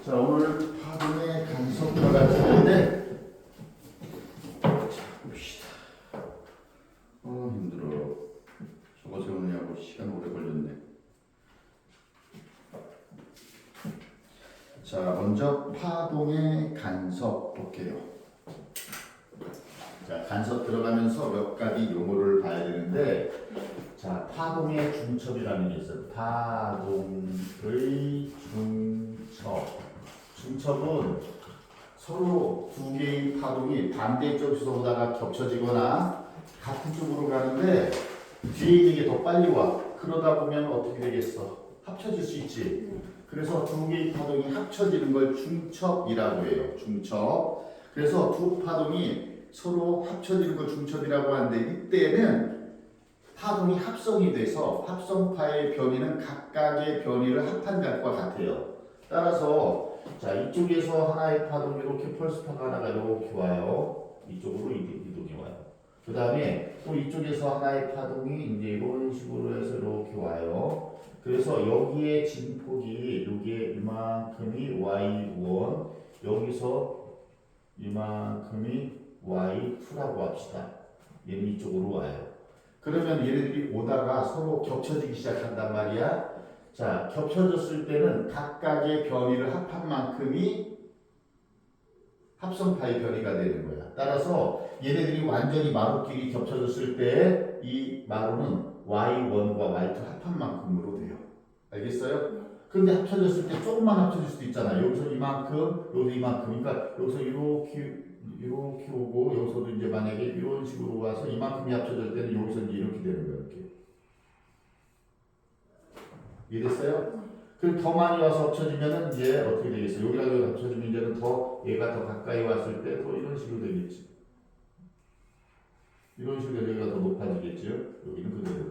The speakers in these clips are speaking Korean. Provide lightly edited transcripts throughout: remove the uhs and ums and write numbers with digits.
자, 오늘 파동의 간섭 들어갈 텐데, 자, 봅시다. 힘들어. 저거 세우느냐고 시간 오래 걸렸네. 자, 먼저 파동의 간섭 볼게요. 자, 간섭 들어가면서 몇 가지 용어를 봐야 되는데, 자, 파동의 중첩이라는 게 있어요. 파동의 중첩. 중첩은 서로 두 개의 파동이 반대쪽에서 오다가 겹쳐지거나 같은 쪽으로 가는데 뒤에 있는 게 더 빨리 와. 그러다 보면 어떻게 되겠어? 합쳐질 수 있지. 그래서 두 개의 파동이 합쳐지는 걸 중첩이라고 해요. 중첩. 그래서 두 파동이 서로 합쳐지는 걸 중첩이라고 하는데 이때는 파동이 합성이 돼서 합성파의 변이는 각각의 변이를 합한 것과 같아요. 따라서 자, 이쪽에서 하나의 파동이 이렇게 펄스파가 하나가 이렇게 와요. 이쪽으로 이동이 와요. 그 다음에 또 이쪽에서 하나의 파동이 이제 이런 식으로 해서 이렇게 와요. 그래서 여기에 진폭이 여기에 이만큼이 y1, 여기서 이만큼이 y2라고 합시다. 얘는 이쪽으로 와요. 그러면 얘네들이 오다가 서로 겹쳐지기 시작한단 말이야. 자, 겹쳐졌을 때는 각각의 변이를 합한 만큼이 합성파의 변이가 되는 거야. 따라서 얘네들이 완전히 마루끼리 겹쳐졌을 때 이 마루는 y1과 y2 합한 만큼으로 돼요. 알겠어요? 근데 합쳐졌을 때 조금만 합쳐질 수도 있잖아. 여기서 이만큼, 여기서 이만큼. 그러니까 여기서 이렇게 오고 여기서도 이제 만약에 이런 식으로 와서 이만큼이 합쳐질 때는 여기서 이제 이렇게 되는 거야. 이렇게. 이해됐어요? 그리고 더 많이 와서 합쳐지면은 이제 어떻게 되겠어요? 여기랑 여기 합쳐지면 이제는 더 얘가 더 가까이 왔을 때 더 이런 식으로 되겠지. 이런 식으로 여기가 더 높아지겠죠? 여기는 그대로.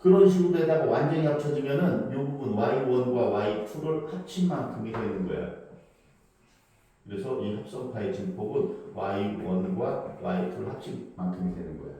그런 식으로 되다가 완전히 합쳐지면은 이 부분 y1과 y2를 합친 만큼이 되는 거야. 그래서 이 합성파의 진폭은 y1과 y2를 합친 만큼이 되는 거야.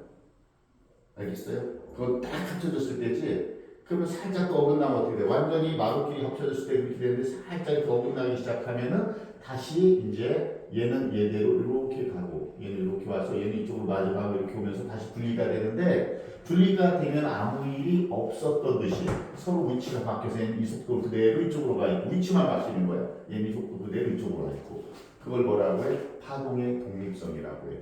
알겠어요? 그거 딱 합쳐졌을 때지. 그러면 살짝 더 어긋나면 어떻게 돼? 완전히 마루끼리 합쳐졌을 때 그렇게 되는데 살짝 더 어긋나기 시작하면은 다시 이제 얘는 얘대로 이렇게 가고 얘는 이렇게 와서 얘는 이쪽으로 마주가고 이렇게 오면서 다시 분리가 되는데 분리가 되면 아무 일이 없었던 듯이 서로 위치가 바뀌어서 얘는 이 속도 그대로 이쪽으로 가 있고 위치만 바뀌는 거야. 얘는 이 속도 그대로 이쪽으로 가 있고 그걸 뭐라고 해? 파동의 독립성이라고 해.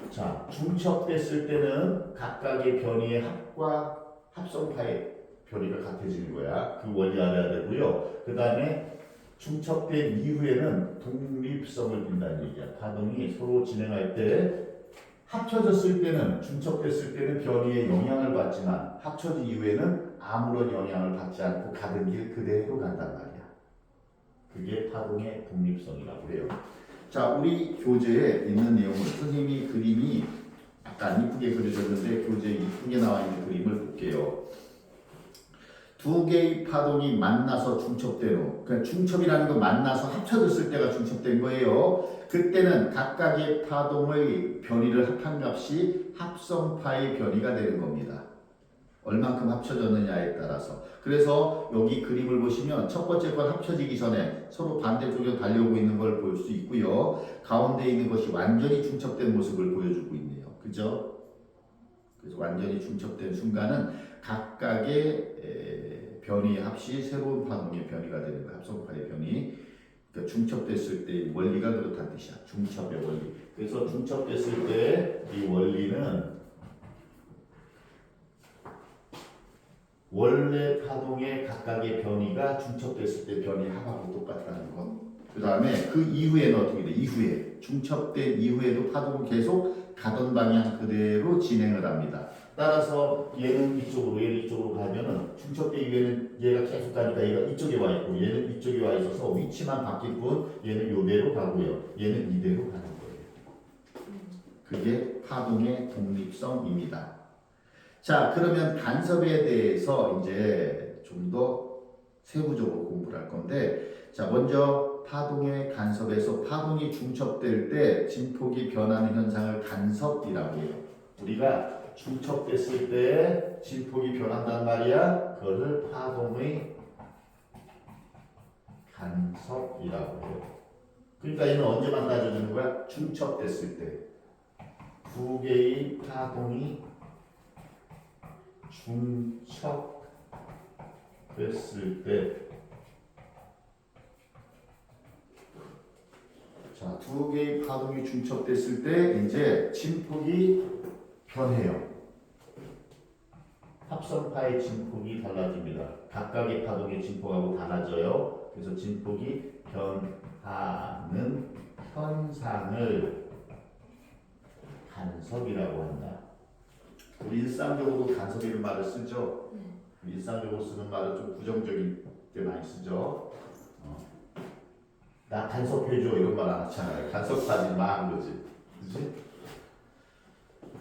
자, 중첩됐을 때는 각각의 변이의 합과 합성파의 변이가 같아지는 거야. 그 원리 알아야 되고요. 그 다음에 중첩된 이후에는 독립성을 띈다는 얘기야. 파동이 서로 진행할 때 합쳐졌을 때는 중첩됐을 때는 변이의 영향을 받지만 합쳐진 이후에는 아무런 영향을 받지 않고 가던 길 그대로 간단 말이야. 그게 파동의 독립성이라고 해요. 자, 우리 교재에 있는 내용을 선생님이 그림이 약간 이쁘게 그려졌는데 교재에 이쁘게 나와 있는 그림을 볼게요. 두 개의 파동이 만나서 중첩되는, 그러니까 중첩이라는 건 만나서 합쳐졌을 때가 중첩된 거예요. 그때는 각각의 파동의 변이를 합한 값이 합성파의 변이가 되는 겁니다. 얼만큼 합쳐졌느냐에 따라서. 그래서 여기 그림을 보시면 첫 번째 건 합쳐지기 전에 서로 반대쪽으로 달려오고 있는 걸 볼 수 있고요. 가운데 있는 것이 완전히 중첩된 모습을 보여주고 있네요. 그죠? 그래서 완전히 중첩된 순간은 각각의 변이의 합이 새로운 파동의 변이가 되는 거예요. 합성파의 변이. 그러니까 중첩됐을 때 원리가 그렇다는 뜻이야. 중첩의 원리. 그래서 중첩됐을 때 이 원리는 원래 파동의 각각의 변이가 중첩됐을 때 변이 합하고 똑같다는 것. 그 다음에 그 이후에는 어떻게 돼? 이후에 중첩된 이후에도 파동은 계속 가던 방향 그대로 진행을 합니다. 따라서 얘는 이쪽으로 얘는 이쪽으로 가면은 중첩된 이후에는 얘가 계속 가니까 얘가 이쪽에 와 있고 얘는 이쪽에 와 있어서 위치만 바뀔 뿐 얘는 요대로 가고요. 얘는 이대로 가는 거예요. 그게 파동의 독립성입니다. 자, 그러면 간섭에 대해서 이제 좀 더 세부적으로 공부를 할 건데, 자, 먼저 파동의 간섭에서 파동이 중첩될 때 진폭이 변하는 현상을 간섭이라고 해요. 우리가 중첩됐을 때 진폭이 변한단 말이야. 그것을 파동의 간섭이라고 해요. 그러니까 얘는 언제만 따져주는 거야? 중첩됐을 때. 두 개의 파동이 중첩됐을 때, 자, 두 개의 파동이 중첩됐을 때 이제 진폭이 변해요. 합성파의 진폭이 달라집니다. 각각의 파동의 진폭하고 달라져요. 그래서 진폭이 변하는 현상을 간섭이라고 한다. 우리 일상적으로도 간섭이라는 말을 쓰죠. 일상적으로 쓰는 말은 좀 부정적인 때 많이 쓰죠. 나 간섭해줘 이런 말 안 하잖아요. 간섭하지 마 하는 거지. 그치?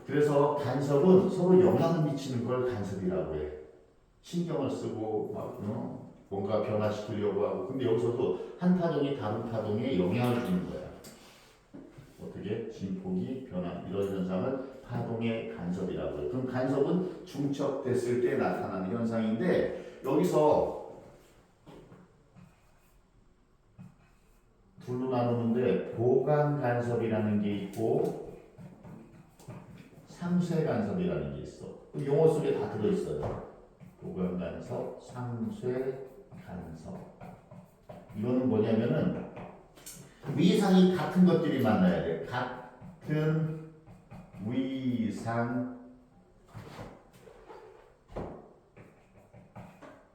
그래서 간섭은 서로 영향을 미치는 걸 간섭이라고 해. 신경을 쓰고 막 뭔가 변화시키려고 하고. 근데 여기서도 한 파동이 다른 파동에 영향을 주는 거야. 어떻게? 진폭이 변화. 이런 현상을 파동의 간섭이라고 해요. 그럼 간섭은 중첩됐을 때 나타나는 현상인데 여기서 둘로 나누는데 보강 간섭이라는 게 있고 상쇄 간섭이라는 게 있어. 용어 속에 다 들어있어요. 보강 간섭, 상쇄 간섭. 이거는 뭐냐면은 위상이 같은 것들이 만나야 돼. 같은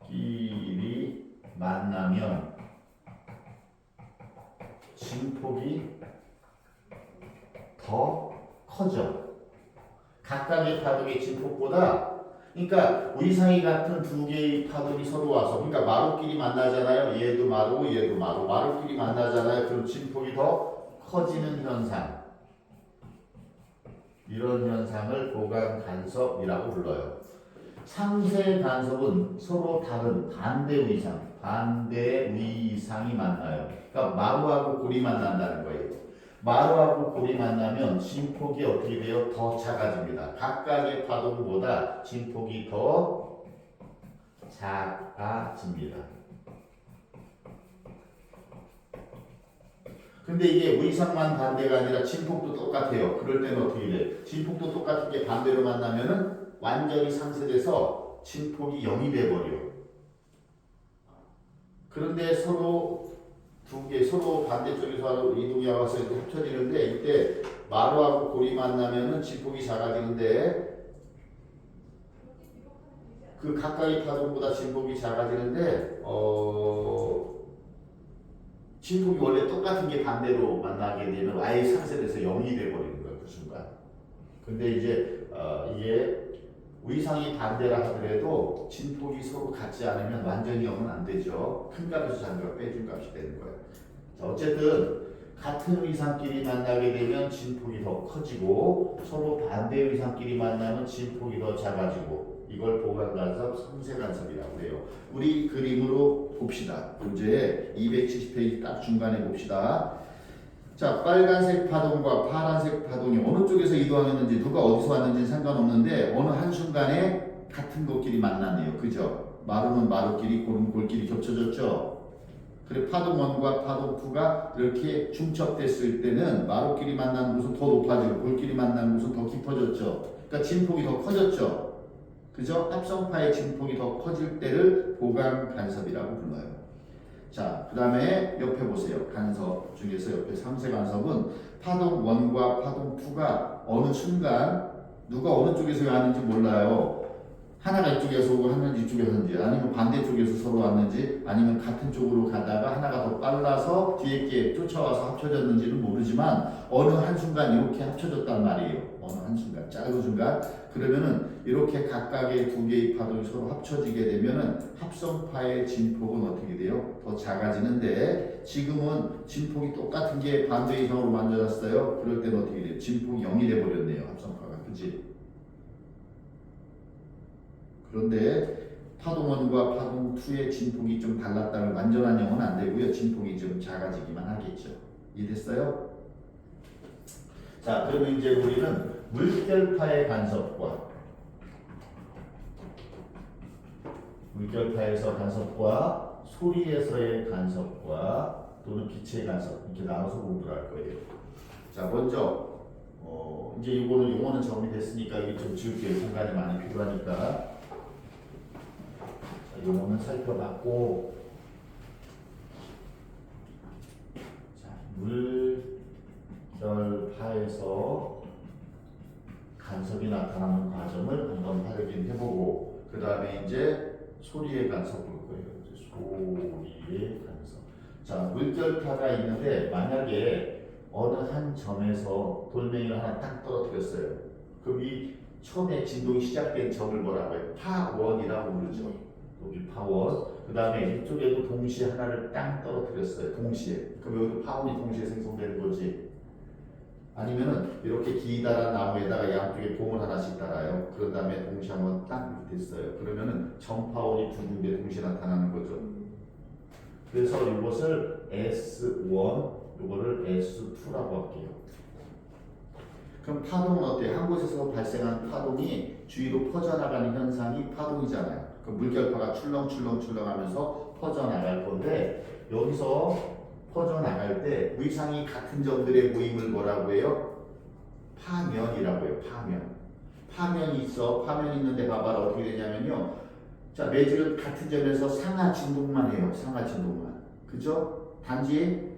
위상끼리 만나면 진폭이 더 커져. 각각의 파동의 진폭보다, 그러니까 위상이 같은 두 개의 파동이 서로 와서, 그러니까 마루끼리 만나잖아요. 얘도 마루, 얘도 마루. 마루끼리 만나잖아요. 그럼 진폭이 더 커지는 현상. 이런 현상을 보강 간섭이라고 불러요. 상쇄 간섭은 서로 다른 반대 위상이 만나요. 그러니까 마루하고 골이 만난다는 거예요. 마루하고 골이 만나면 진폭이 어떻게 돼요? 더 작아집니다. 각각의 파동보다 진폭이 더 작아집니다. 근데 이게 위상만 반대가 아니라 진폭도 똑같아요. 그럴 때는 어떻게 돼? 진폭도 똑같은 게 반대로 만나면은 완전히 상쇄돼서 진폭이 0이 돼버려. 그런데 서로 두 개, 서로 반대쪽에서 이동이 와서 이렇게 합쳐지는데 이때 마루하고 골이 만나면은 진폭이 작아지는데 그 가까이 파동보다 진폭이 작아지는데 진폭이 원래 똑같은 게 반대로 만나게 되면 아예 상쇄돼서 0이 돼버리는 거예요. 그 순간. 근데 이제 이게 위상이 반대라 하더라도 진폭이 서로 같지 않으면 완전히 0은 안 되죠. 큰 값에서 작은 값 빼준 값이 되는 거예요. 자, 어쨌든 같은 위상끼리 만나게 되면 진폭이 더 커지고 서로 반대 위상끼리 만나면 진폭이 더 작아지고 이걸 보강간섭, 상쇄간섭이라고 해요. 우리 그림으로 봅시다. 문제 270페이지 딱 중간에 봅시다. 자, 빨간색 파동과 파란색 파동이 어느 쪽에서 이동하는지 누가 어디서 왔는지 상관없는데 어느 한순간에 같은 곳끼리 만나네요. 그죠? 마루는 마루끼리, 골은 골끼리 겹쳐졌죠? 그래 파동 1과 파동 2가 이렇게 중첩됐을 때는 마루끼리 만난 곳은 더 높아지고 골끼리 만난 곳은 더 깊어졌죠? 그러니까 진폭이 더 커졌죠? 그죠? 합성파의 진폭이 더 커질 때를 보강 간섭이라고 불러요. 자, 그 다음에 옆에 보세요. 간섭 중에서 옆에 상쇄 간섭은 파동 1과 파동 2가 어느 순간 누가 어느 쪽에서 왔는지 몰라요. 하나가 이쪽에서 오고 하나는 이쪽에서 왔는지 아니면 반대쪽에서 서로 왔는지 아니면 같은 쪽으로 가다가 하나가 더 빨라서 뒤에 게 쫓아와서 합쳐졌는지는 모르지만 어느 한순간 이렇게 합쳐졌단 말이에요. 어느 한순간 짧은 순간 그러면은 이렇게 각각의 두 개의 파동이 서로 합쳐지게 되면은 합성파의 진폭은 어떻게 돼요? 더 작아지는데 지금은 진폭이 똑같은 게 반대 이상으로 만들어졌어요. 그럴 때는 어떻게 돼요? 진폭이 0이 돼버렸네요. 합성파가. 그치? 그런데 파동 1과 파동 2의 진폭이 좀 달랐다면 완전한 0은 안 되고요. 진폭이 좀 작아지기만 하겠죠. 이해됐어요? 자, 그러면 이제 우리는 물결파의 간섭과 물결파에서 간섭과 소리에서의 간섭과 또는 빛의 간섭 이렇게 나눠서 공부를 할 거예요. 자, 먼저 이제 이거는 용어는 정리됐으니까 이게 좀 지울게요. 공간이 많이 필요하니까. 자, 용어는 살펴봤고, 자, 물결파에서 간섭이 나타나는 과정을 한번 확인해보고, 그 다음에 이제 소리의 간섭 볼 거예요. 이제 소리의 간섭. 자, 물결파가 있는데 만약에 어느 한 점에서 돌멩이를 하나 딱 떨어뜨렸어요. 그럼 이 처음에 진동이 시작된 점을 뭐라고 해요? 파원이라고 부르죠. 여기 파원. 그 다음에 이쪽에도 동시에 하나를 땅 떨어뜨렸어요. 동시에. 그럼 여기도 파원이 동시에 생성되는 거지. 아니면은 이렇게 기다란 나무에다가 양쪽에 봉을 하나씩 달아요. 그런 다음에 동시에 한번 딱 이렇게 됐어요. 그러면은 점파원이 두 군데 동시에 나타나는 거죠. 그래서 이것을 S1, 이거를 S2라고 할게요. 그럼 파동은 어때요? 한 곳에서 발생한 파동이 주위로 퍼져나가는 현상이 파동이잖아요. 그 물결파가 출렁출렁출렁하면서 퍼져나갈 건데 여기서 퍼져나갈 때 위상이 같은 점들의 모임을 뭐라고 해요? 파면이라고 해요. 파면. 파면이 있어. 파면이 있는데 봐봐라 어떻게 되냐면요. 자, 매질은 같은 점에서 상하 진동만 해요. 상하 진동만. 그죠? 단지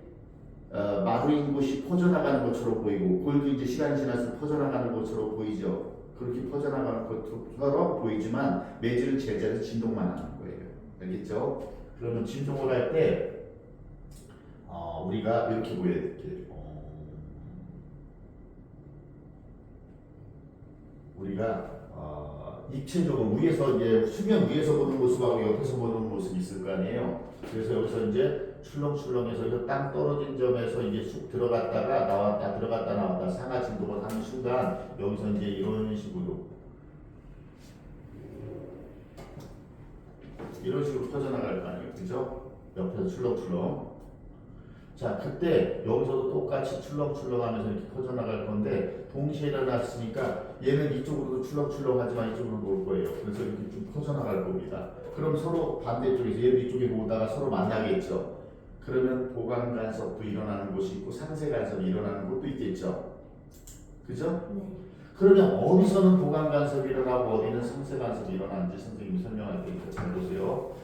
마루인 곳이 퍼져나가는 것처럼 보이고 골도 이제 시간이 지나서 퍼져나가는 것처럼 보이죠. 그렇게 퍼져나가는 것처럼 보이지만 매질은 제자리에서 진동만 하는 거예요. 알겠죠? 그러면 진동을 할 때 우리가 이렇게 보여드릴게요. 우리가 입체적으로 위에서 이제 수면 위에서 보는 모습하고 옆에서 보는 모습이 있을 거 아니에요. 그래서 여기서 이제 출렁출렁해서 이거 땅 떨어진 점에서 이제 쑥 들어갔다가 나왔다 들어갔다 나왔다 상하 진동을 하는 순간 여기서 이제 이런 식으로 퍼져나갈 거 아니에요. 그죠? 옆에서 출렁출렁. 자, 그때 여기서도 똑같이 출렁출렁하면서 이렇게 퍼져나갈 건데 동시에 일어났으니까 얘는 이쪽으로도 출렁출렁하지만 이쪽으로 올 거예요. 그래서 이렇게 좀 퍼져나갈 겁니다. 그럼 서로 반대쪽에서 얘도 이쪽에 오다가 서로 만나겠죠. 그러면 보강 간섭도 일어나는 곳이 있고 상세 간섭이 일어나는 곳도 있겠죠. 그죠? 네. 그러면 어디서는 보강 간섭이 일어나고 어디는 상세 간섭이 일어나는지 선생님이 설명할 테니까 잘 보세요.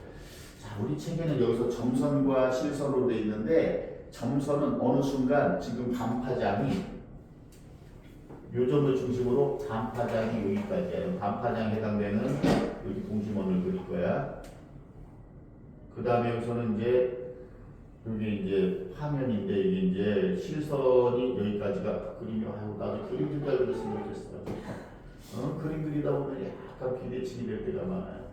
자, 우리 책에는 여기서 점선과 실선으로 되어 있는데 점선은 어느 순간 지금 반파장이 요 점을 중심으로 반파장이 여기까지예요. 반파장에 해당되는 여기 동심원을 그릴 거야. 그 다음에 여기서는 이제 여기 이제 화면인데 이게 이제 실선이 여기까지가 그림이 나도 그림 좀 잘 그렸으면 좋겠어. 그림 그리다 보면 약간 비대칭이 될 때가 많아요.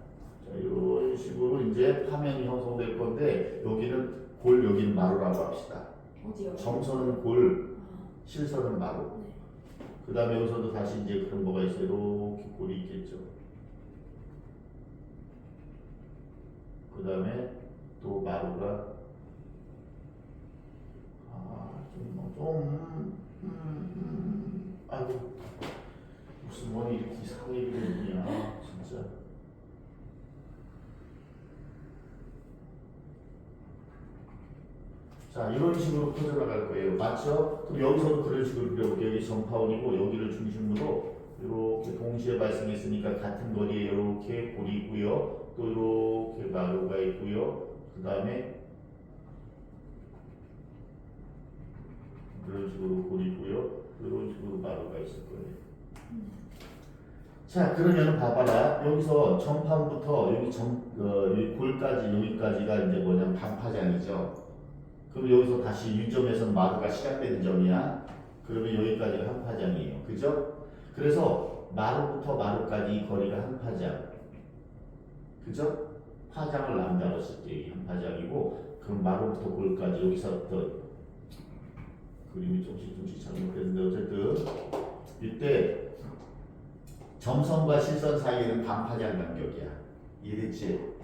자, 이런 식으로 이제 화면이 형성될 건데 여기는 골, 여기는 마루라고 합시다. 어디요? 점선은 골, 실선은 마루. 네. 그 다음에 여기서도 다시 이제 그런 뭐가 있어요. 이렇게 골이 있겠죠. 그 다음에 또 마루가 아이고 무슨 머리 이렇게 이상하게 그리냐 진짜. 자, 이런 식으로 퍼져나갈 거예요. 맞죠? 그럼 여기서도 그런 식으로 그려볼게요. 여기 점파원이고 여기를 중심으로 이렇게 동시에 발생했으니까 같은 거리에 이렇게 골이 있고요. 또 이렇게 마루가 있고요. 그 다음에 이런 식으로 골이 있고요. 이런 식으로 마루가 있을 거예요. 자, 그러면 봐봐라. 여기서 점파부터 여기 골까지 여기까지가 이제 뭐냐면 반파장이죠. 그럼 여기서 다시 유점에서는 마루가 시작되는 점이야. 그러면 여기까지가 한 파장이에요. 그죠? 그래서 마루부터 마루까지 이 거리가 한 파장. 그죠? 파장을 람다로 쓸게 한 파장이고, 그럼 마루부터 골까지 여기서부터 그림이 조금씩 잘못됐는데 어쨌든 이때 점선과 실선 사이에는 반파장 간격이야. 이해됐지?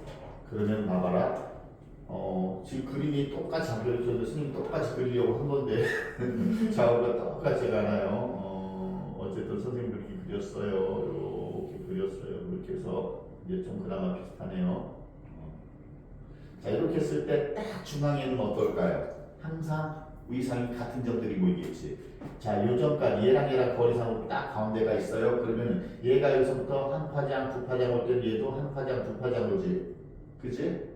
그러면 봐봐라. 지금 그림이 똑같이 안 그려져도 선생님이 똑같이 그리려고 한 건데 작업가 똑같이 가나요? 어쨌든 선생님 그렇게 그렸어요. 이렇게 그렸어요. 이렇게 해서 이제 좀 그나마 비슷하네요. 자, 이렇게 했을 때 딱 중앙에는 어떨까요? 항상 위상이 같은 점들이 모이겠지. 자, 요점까지 얘랑 거리상으로 딱 가운데가 있어요. 그러면 얘가 여기서부터 한 파장, 두 파장 올 때는 얘도 한 파장, 두 파장 오지. 그지?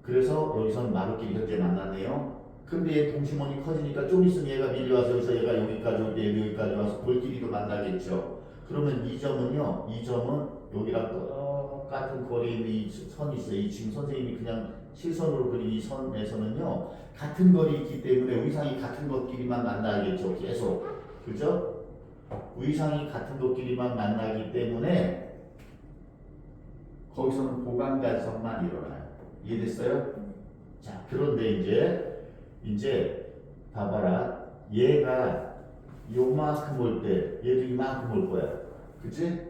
그래서 여기서는 마루끼리 현재 만났네요. 근데 얘 동심원이 커지니까 좀 있으면 얘가 밀려와서 여기서 얘가 여기까지 올 때 여기까지 와서 골끼리도 만나겠죠. 그러면 이 점은요, 이 점은 여기랑 똑같은 거리에 있는 이 선이 있어요. 이 지금 선생님이 그냥 실선으로 그린 이 선에서는요, 같은 거리 있기 때문에 위상이 같은 것끼리만 만나겠죠. 계속. 그죠? 위상이 같은 것끼리만 만나기 때문에 거기서는 보강간섭만 일어나요. 이해됐어요? 자, 그런데 이제 봐봐라. 얘가 요만큼 올 때 얘도 이만큼 올 거야. 그치?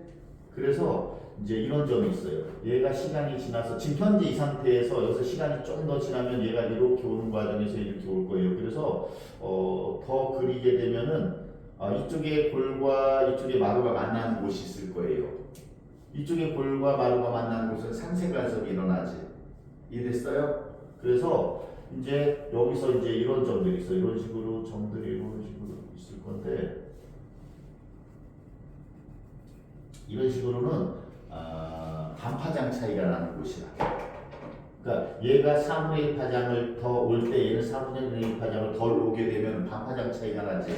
그래서 이제 이런 점이 있어요. 얘가 시간이 지나서 지금 현재 이 상태에서 여기서 시간이 좀 더 지나면 얘가 이렇게 오는 과정에서 이렇게 올 거예요. 그래서 더 그리게 되면은 이쪽에 골과 이쪽에 마루가 만나는 곳이 있을 거예요. 이쪽에 골과 마루가 만나는 곳은 상세간섭이 일어나지. 이해됐어요? 그래서 이제 여기서 이제 이런 점들이 있어요. 이런 식으로 점들이 이런 식으로 있을 건데 이런 식으로는 반파장 차이가 나는 곳이야. 그러니까 얘가 3분의 1 파장을 더 올 때 얘는 3분의 1 파장을 덜 오게 되면 반파장 차이가 나지.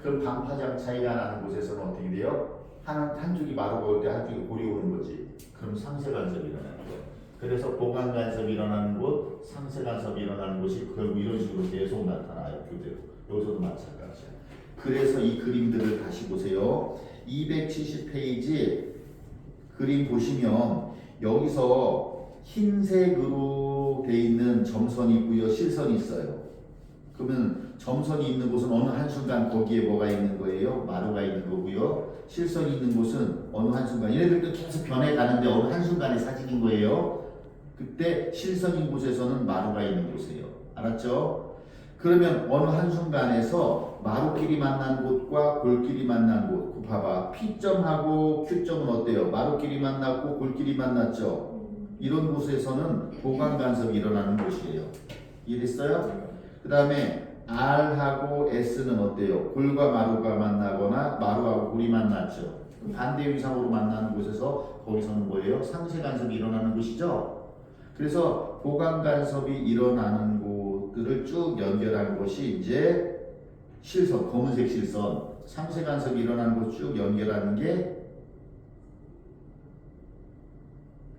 그럼 반파장 차이가 나는 곳에서는 어떻게 돼요? 한쪽이 마루가 올 때 한쪽이 골이 오는 거지. 그럼 상세간섭이 일어나는 거야. 그래서 보강간섭이 일어나는 곳, 상세간섭이 일어나는 곳이 결국 이런 식으로 계속 나타나요. 그대로. 여기서도 마찬가지야. 그래서 이 그림들을 다시 보세요. 270페이지 그림 보시면 여기서 흰색으로 돼 있는 점선이 있고요. 실선이 있어요. 그러면 점선이 있는 곳은 어느 한순간 거기에 뭐가 있는 거예요? 마루가 있는 거고요. 실선이 있는 곳은 어느 한순간 얘네들도 계속 변해가는데 어느 한순간의 사진인 거예요. 그때 실선인 곳에서는 마루가 있는 곳이에요. 알았죠? 그러면 어느 한순간에서 마루끼리 만난 곳과 골끼리 만난 곳 봐봐. P점하고 Q점은 어때요? 마루끼리 만났고 골끼리 만났죠? 이런 곳에서는 보강간섭이 일어나는 곳이에요. 이해됐어요? 그 다음에 R하고 S는 어때요? 골과 마루가 만나거나 마루하고 골이 만났죠. 반대 위상으로 만나는 곳에서 거기서는 뭐예요? 상세간섭이 일어나는 곳이죠. 그래서 보강간섭이 일어나는 곳들을 쭉 연결한 것이 이제 실선, 검은색 실선, 상세간섭이 일어나는 곳 쭉 연결하는 게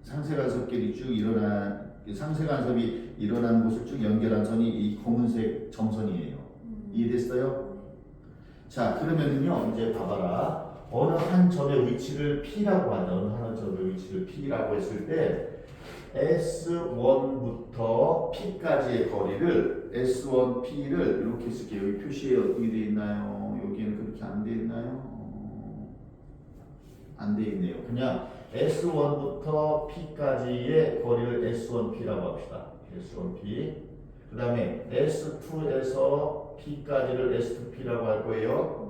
상세간섭끼리 쭉 상세간섭이 일어나는 곳을 쭉 연결한 선이 이 검은색 점선이에요. 이해됐어요? 자, 그러면은요, 이제 봐봐라. 어느 한 점의 위치를 P라고 하자. 어느 한 점의 위치를 P라고 했을 때 S1부터 P까지의 거리를 S1P를 이렇게 쓸게요. 여기 표시에 어떻게 되어 있나요? 여기에는 그렇게 안 되어 있나요? 안 되어 있네요. 그냥 S1부터 P까지의 거리를 S1P라고 합시다. S1P. 그 다음에 S2에서 P까지를 S2P라고 할 거예요.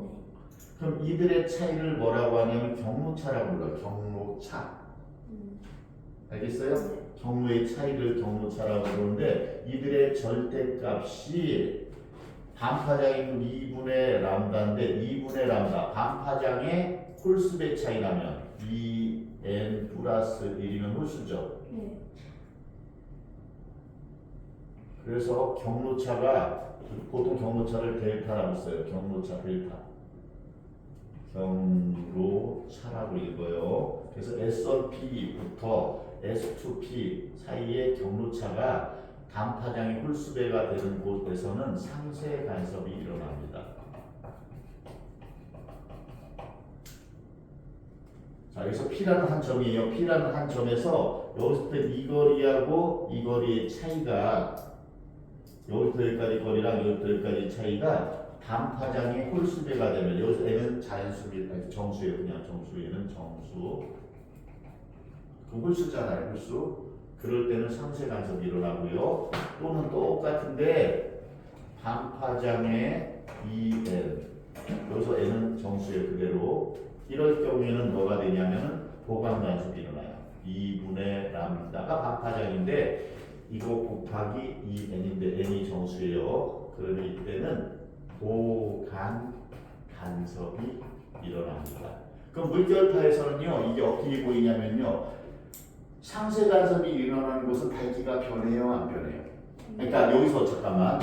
그럼 이들의 차이를 뭐라고 하냐면 경로차라고 불러요. 경로차. 알겠어요? 경로의 차이를 경로차라고 부르는데 이들의 절대값이 반파장이 2분의 람다인데 2분의 람다 반파장의 홀수배 차이 나면 2n 플러스 1이면 홀수죠. 그래서 경로차가 보통 경로차를 델타라고 써요. 경로차 델타. 경로차라고 읽어요. 그래서 S1P부터 S2P 사이의 경로차가 단파장의 홀수배가 되는 곳에서는 상세 간섭이 일어납니다. 자, 여기서 P라는 한 점이에요. P라는 한 점에서 여기서 이 거리하고 이 거리의 차이가 여기부터 여기까지 거리랑 여기부터 여기까지 차이가 단파장의 홀수배가 되면 여기서 N은 자연수입니다. 정수예요. 그냥 정수. 얘는 정수. 그 홀수잖아요. 홀수. 그럴 때는 상세 간섭이 일어나고요. 또는 똑같은데 반파장의 2N. 여기서 N은 정수예요. 그대로. 이럴 경우에는 뭐가 되냐면은 보강 간섭이 일어나요. 2분의 람다가 반파장인데 이거 곱하기 2n인데 n이 정수예요. 그러면 이때는 보간 간섭이 일어납니다. 그럼 물결파에서는요, 이게 어떻게 보이냐면요, 상세 간섭이 일어나는 곳은 밝기가 변해요, 안 변해요? 그러니까 여기서 잠깐만,